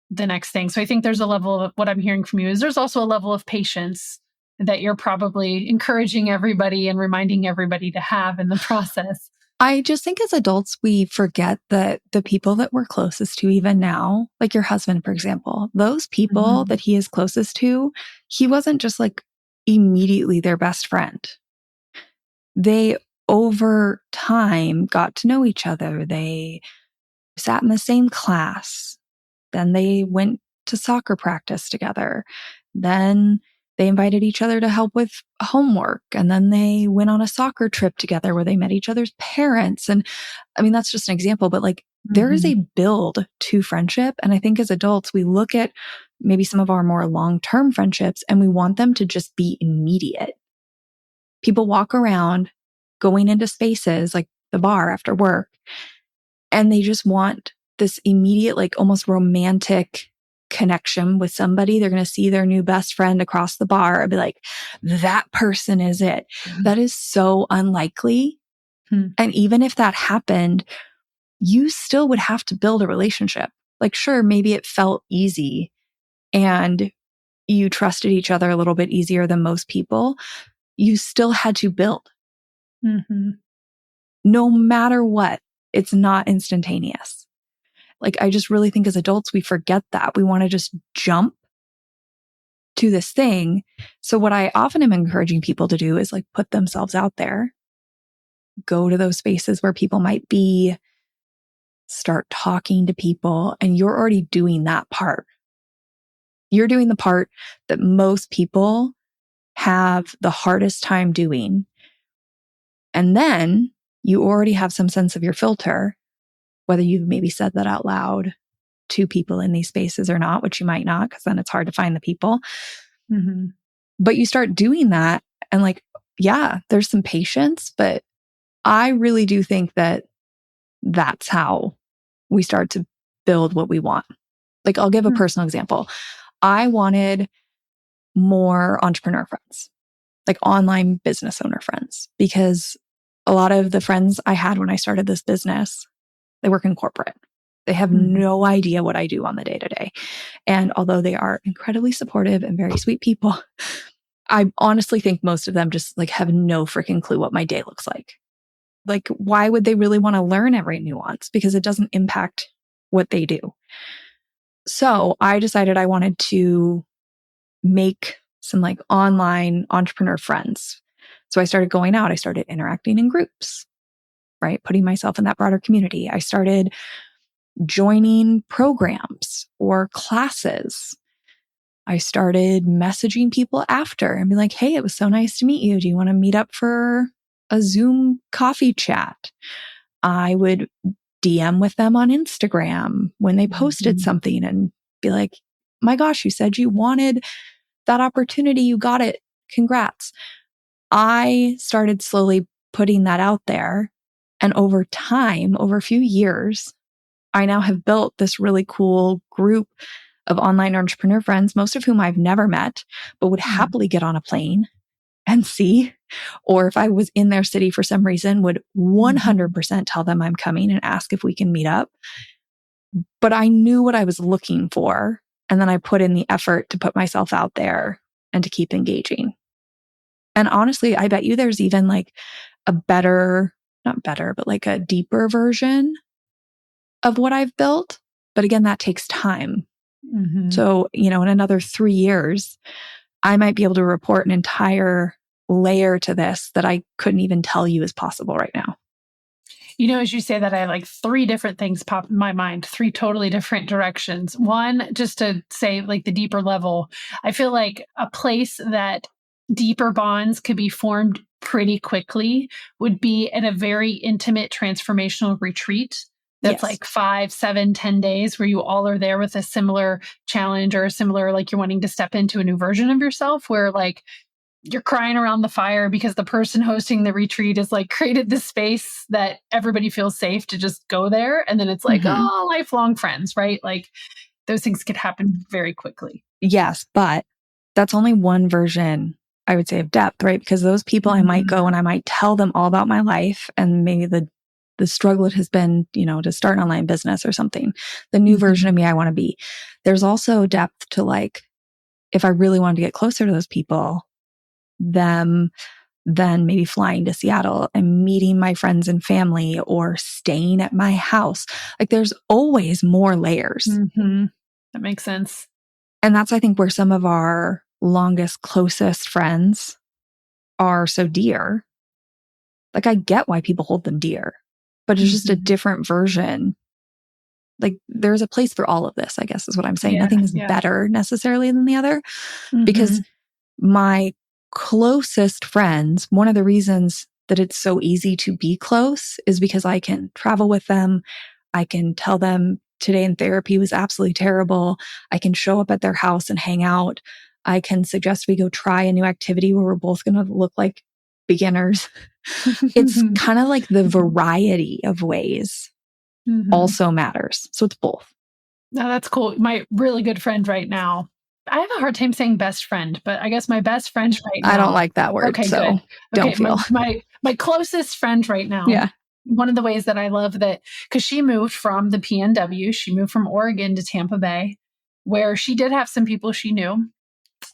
the next thing. So I think there's a level of what I'm hearing from you is there's also a level of patience that you're probably encouraging everybody and reminding everybody to have in the process. I just think as adults, we forget that the people that we're closest to even now, like your husband, for example, those people that he is closest to, he wasn't just like immediately their best friend. They over time got to know each other. They sat in the same class. Then they went to soccer practice together. Then they invited each other to help with homework. And then they went on a soccer trip together where they met each other's parents. And I mean, that's just an example, but like there is a build to friendship. And I think as adults, we look at maybe some of our more long-term friendships and we want them to just be immediate. People walk around going into spaces like the bar after work, and they just want this immediate, like almost romantic connection with somebody. They're going to see their new best friend across the bar and be like, that person is it. That is so unlikely. And even if that happened, you still would have to build a relationship. Like, sure, maybe it felt easy and you trusted each other a little bit easier than most people. You still had to build. No matter what, it's not instantaneous. Like, I just really think as adults, we forget that. We want to just jump to this thing. So what I often am encouraging people to do is like put themselves out there, go to those spaces where people might be, start talking to people, and you're already doing that part. You're doing the part that most people have the hardest time doing. And then you already have some sense of your filter, whether you've maybe said that out loud to people in these spaces or not, which you might not, because then it's hard to find the people. But you start doing that and like, yeah, there's some patience, but I really do think that that's how we start to build what we want. Like, I'll give a personal example. I wanted more entrepreneur friends, like online business owner friends, because a lot of the friends I had when I started this business, they work in corporate. They have no idea what I do on the day to day. And although they are incredibly supportive and very sweet people, I honestly think most of them just like have no freaking clue what my day looks like. Like, why would they really want to learn every nuance? Because it doesn't impact what they do. So I decided I wanted to make some like online entrepreneur friends. So I started going out. I started interacting in groups, right? Putting myself in that broader community. I started joining programs or classes. I started messaging people after and be like, hey, it was so nice to meet you. Do you want to meet up for a Zoom coffee chat? I would DM with them on Instagram when they posted something and be like, my gosh, you said you wanted that opportunity. You got it. Congrats. I started slowly putting that out there. And over time, over a few years, I now have built this really cool group of online entrepreneur friends, most of whom I've never met, but would happily get on a plane and see. Or if I was in their city for some reason, would 100% tell them I'm coming and ask if we can meet up. But I knew what I was looking for. And then I put in the effort to put myself out there and to keep engaging. And honestly, I bet you there's even like a better, not better, but like a deeper version of what I've built. But again, that takes time. So, in another 3 years, I might be able to report an entire layer to this that I couldn't even tell you is possible right now. As you say that, I like 3 different things pop in my mind, 3 totally different directions. One, just to say like the deeper level, I feel like a place that deeper bonds could be formed pretty quickly would be in a very intimate transformational retreat. That's like 5, 7, 10 days where you all are there with a similar challenge or a similar, like you're wanting to step into a new version of yourself where like you're crying around the fire because the person hosting the retreat has like created this space that everybody feels safe to just go there. And then it's like, oh, lifelong friends, right? Like those things could happen very quickly. Yes, but that's only one version, I would say, of depth, right? Because those people I might go and I might tell them all about my life and maybe the struggle it has been, to start an online business or something, the new version of me I want to be. There's also depth to like, if I really wanted to get closer to those people, them then maybe flying to Seattle and meeting my friends and family or staying at my house. Like there's always more layers. That makes sense. And that's, I think, where some of our longest, closest friends are so dear, Like, I get why people hold them dear, but it's just a different version. Like, there's a place for all of this, I guess is what I'm saying. Nothing is better necessarily than the other, because my closest friends, one of the reasons that it's so easy to be close is because I can travel with them. I can tell them today in therapy was absolutely terrible. I can show up at their house and hang out. I can suggest we go try a new activity where we're both going to look like beginners. It's kind of like the variety of ways also matters. So it's both. No, that's cool. My really good friend right now, I have a hard time saying best friend, but I guess my best friend right now. I don't like that word. Okay, so good. Don't feel. My closest friend right now. Yeah. One of the ways that I love that, because she moved from the PNW, she moved from Oregon to Tampa Bay, where she did have some people she knew.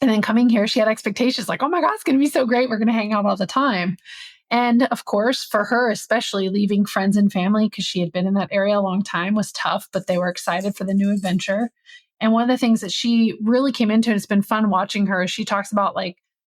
And then coming here, she had expectations like, oh my God, it's going to be so great. We're going to hang out all the time. And of course, for her, especially leaving friends and family, because she had been in that area a long time, was tough, but they were excited for the new adventure. And one of the things that she really came into, and it's been fun watching her, is she talks about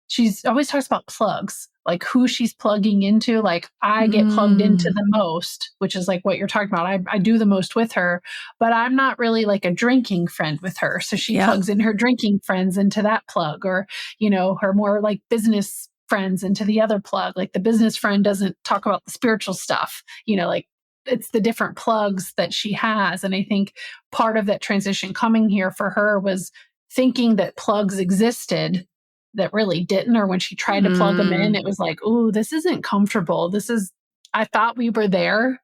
she's always talks about plugs, like who she's plugging into. Like, I get plugged into the most, which is like what you're talking about. I do the most with her, but I'm not really like a drinking friend with her. So she plugs in her drinking friends into that plug, or, her more like business friends into the other plug. Like, the business friend doesn't talk about the spiritual stuff, like it's the different plugs that she has. And I think part of that transition coming here for her was thinking that plugs existed that really didn't, or when she tried to plug them in, it was like, oh, this isn't comfortable. I thought we were there.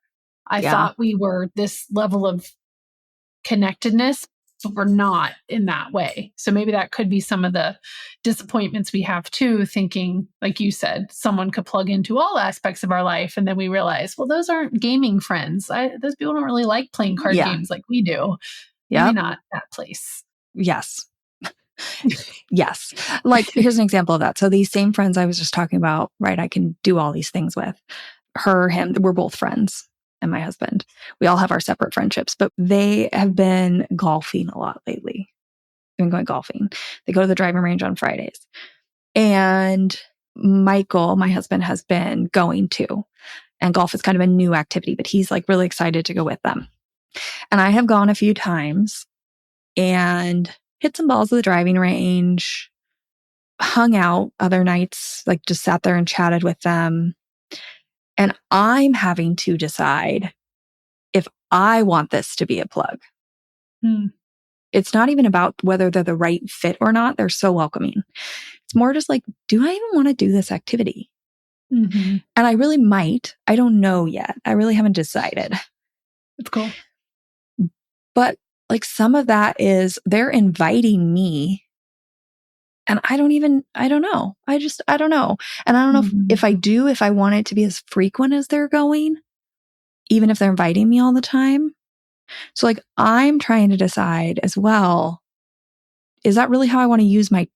I thought we were this level of connectedness, but we're not in that way. So maybe that could be some of the disappointments we have too, thinking, like you said, someone could plug into all aspects of our life. And then we realize, well, those aren't gaming friends. Those people don't really like playing card games like we do. Maybe not that place. Yes. Yes. Like, here's an example of that. So these same friends I was just talking about, right? I can do all these things with her, him. We're both friends, and my husband. We all have our separate friendships, but they have been golfing a lot lately. They've been going golfing. They go to the driving range on Fridays. And Michael, my husband, has been going too. And golf is kind of a new activity, but he's like really excited to go with them. And I have gone a few times and hit some balls at the driving range, hung out other nights, like just sat there and chatted with them. And I'm having to decide if I want this to be a plug. It's not even about whether they're the right fit or not. They're so welcoming. It's more just like, do I even want to do this activity? And I really might. I don't know yet. I really haven't decided. That's cool. But like, some of that is they're inviting me. And I don't know. I don't know. And I don't know if I want it to be as frequent as they're going, even if they're inviting me all the time. So like, I'm trying to decide as well, is that really how I want to use my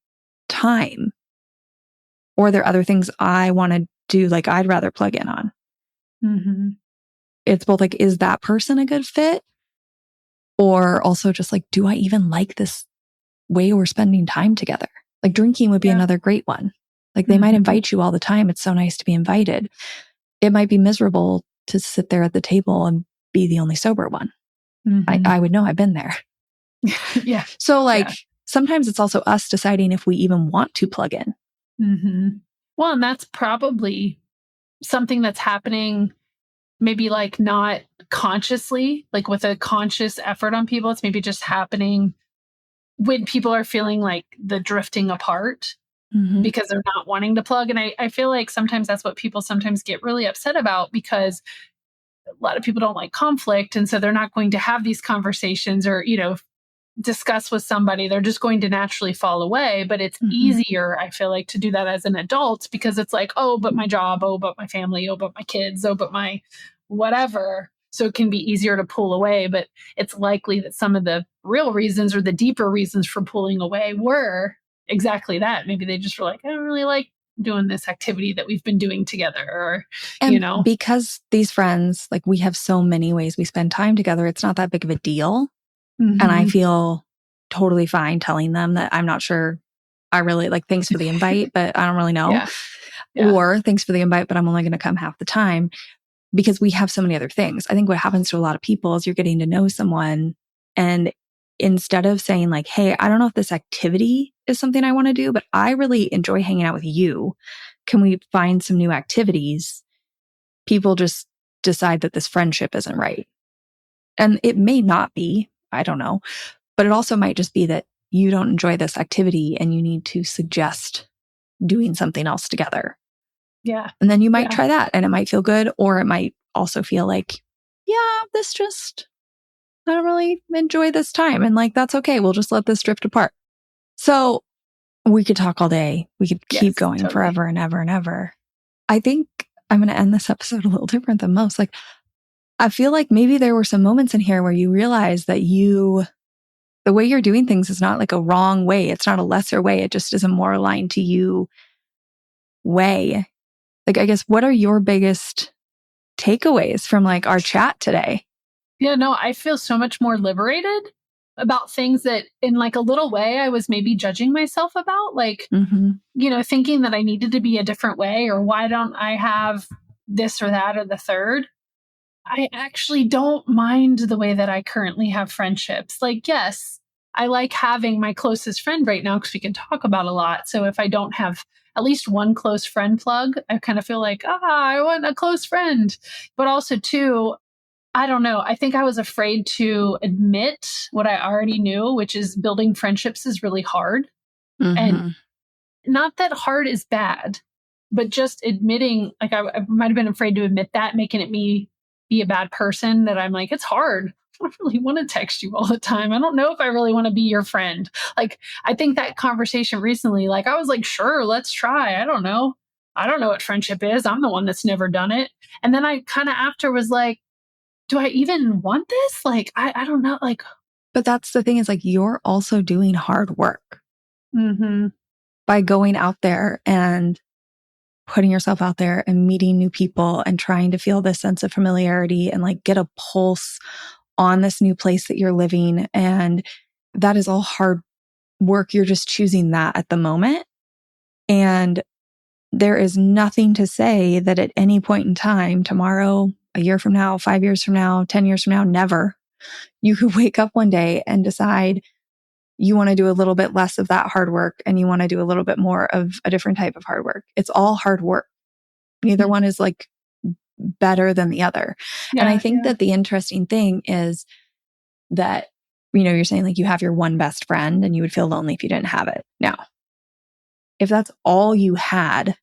time? Or are there other things I want to do? Like, I'd rather plug in on. It's both like, is that person a good fit? Or also just like, do I even like this way we're spending time together? Like, drinking would be another great one. Like, they might invite you all the time. It's so nice to be invited. It might be miserable to sit there at the table and be the only sober one. I would know. I've been there. So like, sometimes it's also us deciding if we even want to plug in. Well, and that's probably something that's happening, maybe like not consciously, like with a conscious effort on people. It's maybe just happening when people are feeling like the drifting apart because they're not wanting to plug. And I feel like sometimes that's what people sometimes get really upset about, because a lot of people don't like conflict. And so they're not going to have these conversations or, discuss with somebody. They're just going to naturally fall away. But it's easier, I feel like, to do that as an adult, because it's like, oh, but my job, oh, but my family, oh, but my kids, oh, but my whatever. So it can be easier to pull away. But it's likely that some of the real reasons or the deeper reasons for pulling away were exactly that. Maybe they just were like, I don't really like doing this activity that we've been doing together, or, because these friends, like, we have so many ways we spend time together, it's not that big of a deal. And I feel totally fine telling them that I'm not sure I really like, thanks for the invite, but I don't really know. Yeah. Or thanks for the invite, but I'm only going to come half the time because we have so many other things. I think what happens to a lot of people is you're getting to know someone, and instead of saying like, hey, I don't know if this activity is something I want to do, but I really enjoy hanging out with you. Can we find some new activities? People just decide that this friendship isn't right. And it may not be, I don't know, but it also might just be that you don't enjoy this activity and you need to suggest doing something else together. Yeah. And then you might try that and it might feel good, or it might also feel like, yeah, I don't really enjoy this time. And like, that's okay. We'll just let this drift apart. So we could talk all day. We could keep going forever and ever and ever. I think I'm going to end this episode a little different than most. Like, I feel like maybe there were some moments in here where you realize that the way you're doing things is not like a wrong way. It's not a lesser way. It just is a more aligned to you way. Like, I guess, what are your biggest takeaways from like our chat today? Yeah, no, I feel so much more liberated about things that in like a little way I was maybe judging myself about, like, thinking that I needed to be a different way, or why don't I have this or that or the third. I actually don't mind the way that I currently have friendships. Like, yes, I like having my closest friend right now because we can talk about a lot. So if I don't have at least one close friend plug, I kind of feel like, I want a close friend. But also, too, I don't know. I think I was afraid to admit what I already knew, which is building friendships is really hard. And not that hard is bad, but just admitting, like I might have been afraid to admit that, making it me be a bad person, that I'm like, it's hard. I don't really want to text you all the time. I don't know if I really want to be your friend. Like, I think that conversation recently, like I was like, sure, let's try. I don't know. I don't know what friendship is. I'm the one that's never done it. And then I kind of after was like, do I even want this? Like, I don't know. Like, but that's the thing, is like, you're also doing hard work by going out there and putting yourself out there and meeting new people and trying to feel this sense of familiarity and like get a pulse on this new place that you're living. And that is all hard work. You're just choosing that at the moment. And there is nothing to say that at any point in time, tomorrow, a year from now, 5 years from now, 10 years from now, never, you could wake up one day and decide you want to do a little bit less of that hard work and you want to do a little bit more of a different type of hard work. It's all hard work. Neither one is like better than the other. And I think that the interesting thing is that, you're saying like you have your one best friend and you would feel lonely if you didn't have it. Now, if that's all you had,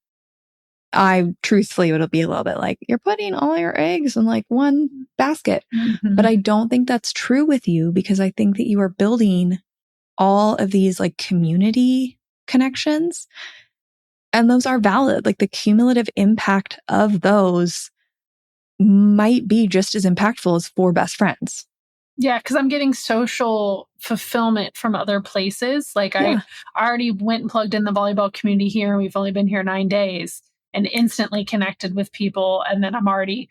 I truthfully would be a little bit like, you're putting all your eggs in like one basket. But I don't think that's true with you, because I think that you are building all of these like community connections, and those are valid. Like the cumulative impact of those might be just as impactful as 4 best friends. Yeah, because I'm getting social fulfillment from other places. Like I already went and plugged in the volleyball community here, and we've only been here 9 days, and instantly connected with people. And then I'm already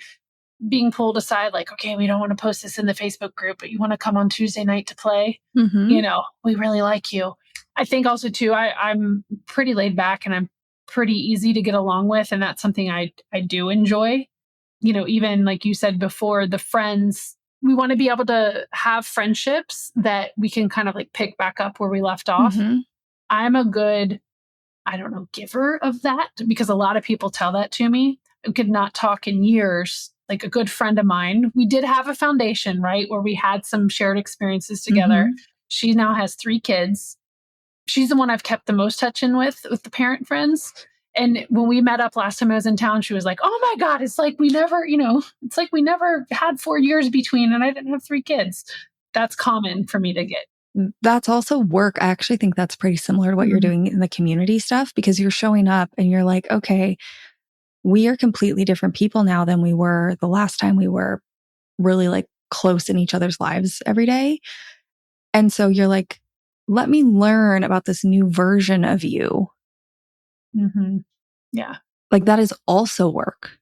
being pulled aside, like, okay, we don't want to post this in the Facebook group, but you want to come on Tuesday night to play? We really like you. I think also too, I'm pretty laid back and I'm pretty easy to get along with. And that's something I do enjoy. Even like you said before, the friends, we want to be able to have friendships that we can kind of like pick back up where we left off. I'm a good, giver of that, because a lot of people tell that to me. I could not talk in years. Like a good friend of mine, we did have a foundation, right, where we had some shared experiences together. She now has 3 kids. She's the one I've kept the most touch in with the parent friends. And when we met up last time I was in town, she was like, oh my God, it's like we never, it's like we never had 4 years between, and I didn't have 3 kids. That's common for me to get. That's also work. I actually think that's pretty similar to what you're doing in the community stuff, because you're showing up and you're like, okay, we are completely different people now than we were the last time we were really like close in each other's lives every day. And so you're like, let me learn about this new version of you. Yeah. Like that is also work.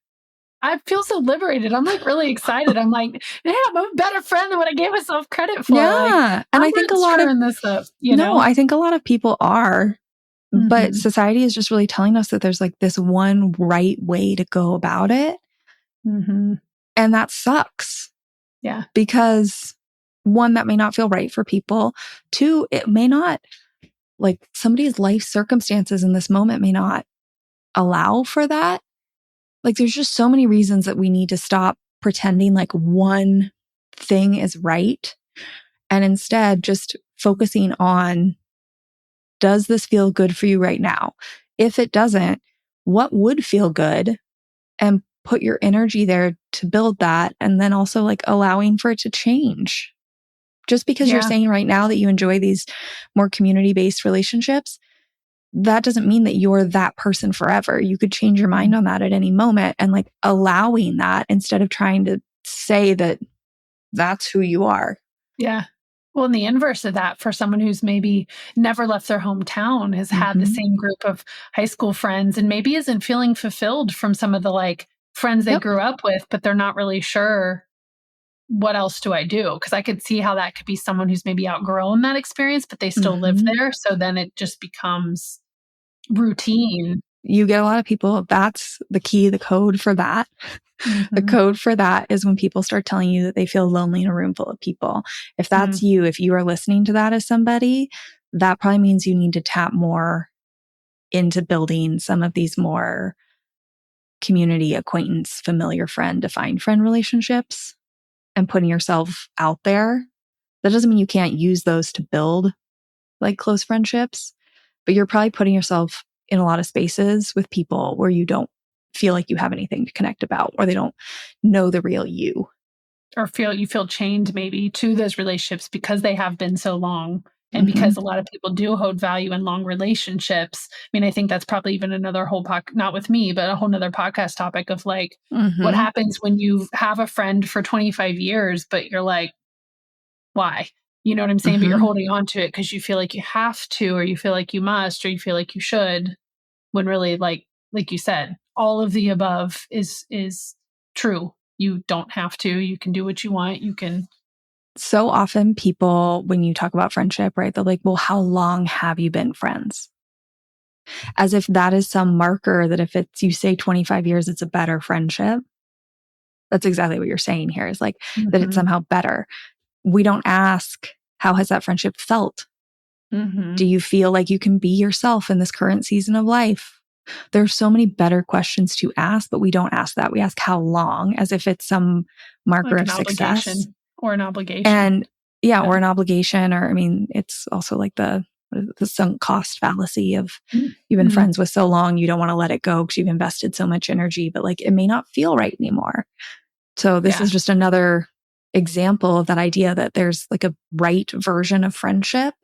I feel so liberated. I'm like really excited. I'm like, yeah, I'm a better friend than what I gave myself credit for. Yeah. Like, and I think a lot of this up, No, I think a lot of people are. But society is just really telling us that there's like this one right way to go about it. Mm-hmm. And that sucks. Yeah. Because one, that may not feel right for people. Two, it may not, like somebody's life circumstances in this moment may not allow for that. Like there's just so many reasons that we need to stop pretending like one thing is right and instead just focusing on, does this feel good for you right now? If it doesn't, what would feel good? And put your energy there to build that. And then also like allowing for it to change. Just because you're saying right now that you enjoy these more community-based relationships, that doesn't mean that you're that person forever. You could change your mind on that at any moment, and like allowing that instead of trying to say that that's who you are. Yeah. Well, and the inverse of that, for someone who's maybe never left their hometown, has had the same group of high school friends and maybe isn't feeling fulfilled from some of the like friends they grew up with, but they're not really sure, what else do I do? Because I could see how that could be someone who's maybe outgrown that experience, but they still live there. So then it just becomes routine. You get a lot of people. That's the key, the code for that. The code for that is when people start telling you that they feel lonely in a room full of people. If that's you, if you are listening to that as somebody, that probably means you need to tap more into building some of these more community, acquaintance, familiar friend, defined friend relationships and putting yourself out there. That doesn't mean you can't use those to build like close friendships, but you're probably putting yourself in a lot of spaces with people where you don't feel like you have anything to connect about, or they don't know the real you. Or you feel chained maybe to those relationships because they have been so long. And because a lot of people do hold value in long relationships. I mean, I think that's probably even another whole not with me, but a whole nother podcast topic of like, what happens when you have a friend for 25 years, but you're like, why? You know what I'm saying? But you're holding on to it because you feel like you have to, or you feel like you must, or you feel like you should, when really, like you said, all of the above is true. You don't have to. You can do what you want. You can. So often people, when you talk about friendship, right, they're like, well, how long have you been friends? As if that is some marker that if it's, you say 25 years, it's a better friendship. That's exactly what you're saying here, is like that it's somehow better. We don't ask, how has that friendship felt? Do you feel like you can be yourself in this current season of life? There are so many better questions to ask, but we don't ask that. We ask how long, as if it's some marker like of success. Or an obligation. And or an obligation, or I mean, it's also like the sunk cost fallacy of you've been friends with so long, you don't want to let it go because you've invested so much energy, but like it may not feel right anymore. So this is just another example of that idea that there's like a right version of friendship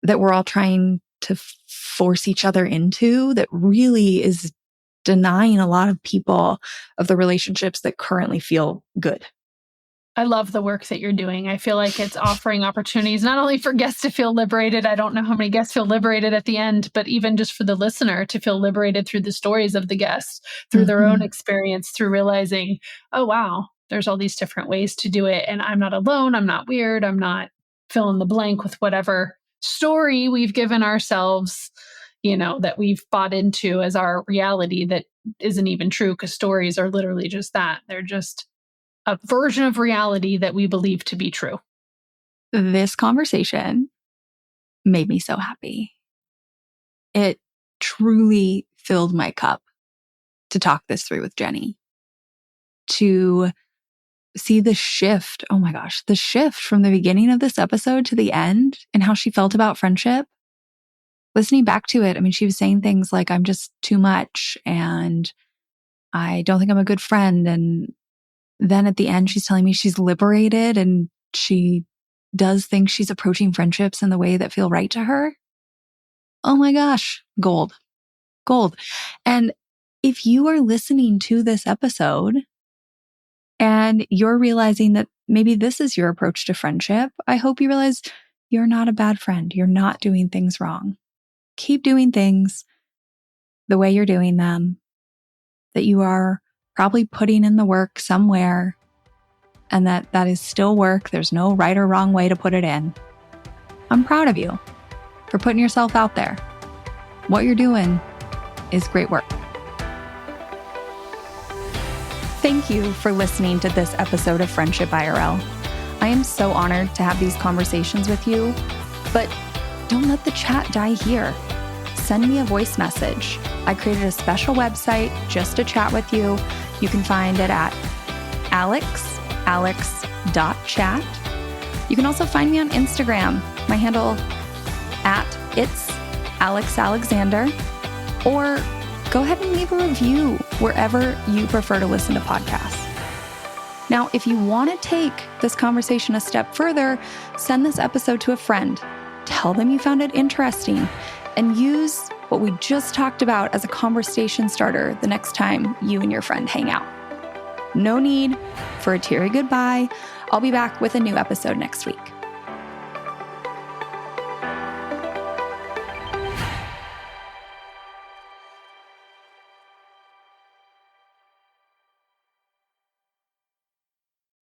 that we're all trying to force each other into, that really is denying a lot of people of the relationships that currently feel good. I love the work that you're doing. I feel like it's offering opportunities not only for guests to feel liberated. I don't know how many guests feel liberated at the end, but even just for the listener to feel liberated through the stories of the guests, through their own experience, through realizing, oh, wow, there's all these different ways to do it. And I'm not alone. I'm not weird. I'm not fill in the blank with whatever story we've given ourselves, that we've bought into as our reality that isn't even true, because stories are literally just that. They're just a version of reality that we believe to be true. This conversation made me so happy. It truly filled my cup to talk this through with Jeni, to see the shift. Oh my gosh, the shift from the beginning of this episode to the end and how she felt about friendship. Listening back to it, I mean, she was saying things like, I'm just too much and I don't think I'm a good friend. And then at the end, she's telling me she's liberated and she does think she's approaching friendships in the way that feel right to her. Oh my gosh, gold. And if you are listening to this episode and you're realizing that maybe this is your approach to friendship, I hope you realize you're not a bad friend. You're not doing things wrong. Keep doing things the way you're doing them, that you are probably putting in the work somewhere, and that is still work. There's no right or wrong way to put it in. I'm proud of you for putting yourself out there. What you're doing is great work. Thank you for listening to this episode of Friendship IRL. I am so honored to have these conversations with you, but don't let the chat die here. Send me a voice message. I created a special website just to chat with you. You can find it at alex.chat. You can also find me on Instagram. My handle @itsAlexAlexander. Or go ahead and leave a review wherever you prefer to listen to podcasts. Now, if you want to take this conversation a step further, send this episode to a friend. Tell them you found it interesting and use what we just talked about as a conversation starter the next time you and your friend hang out. No need for a teary goodbye. I'll be back with a new episode next week.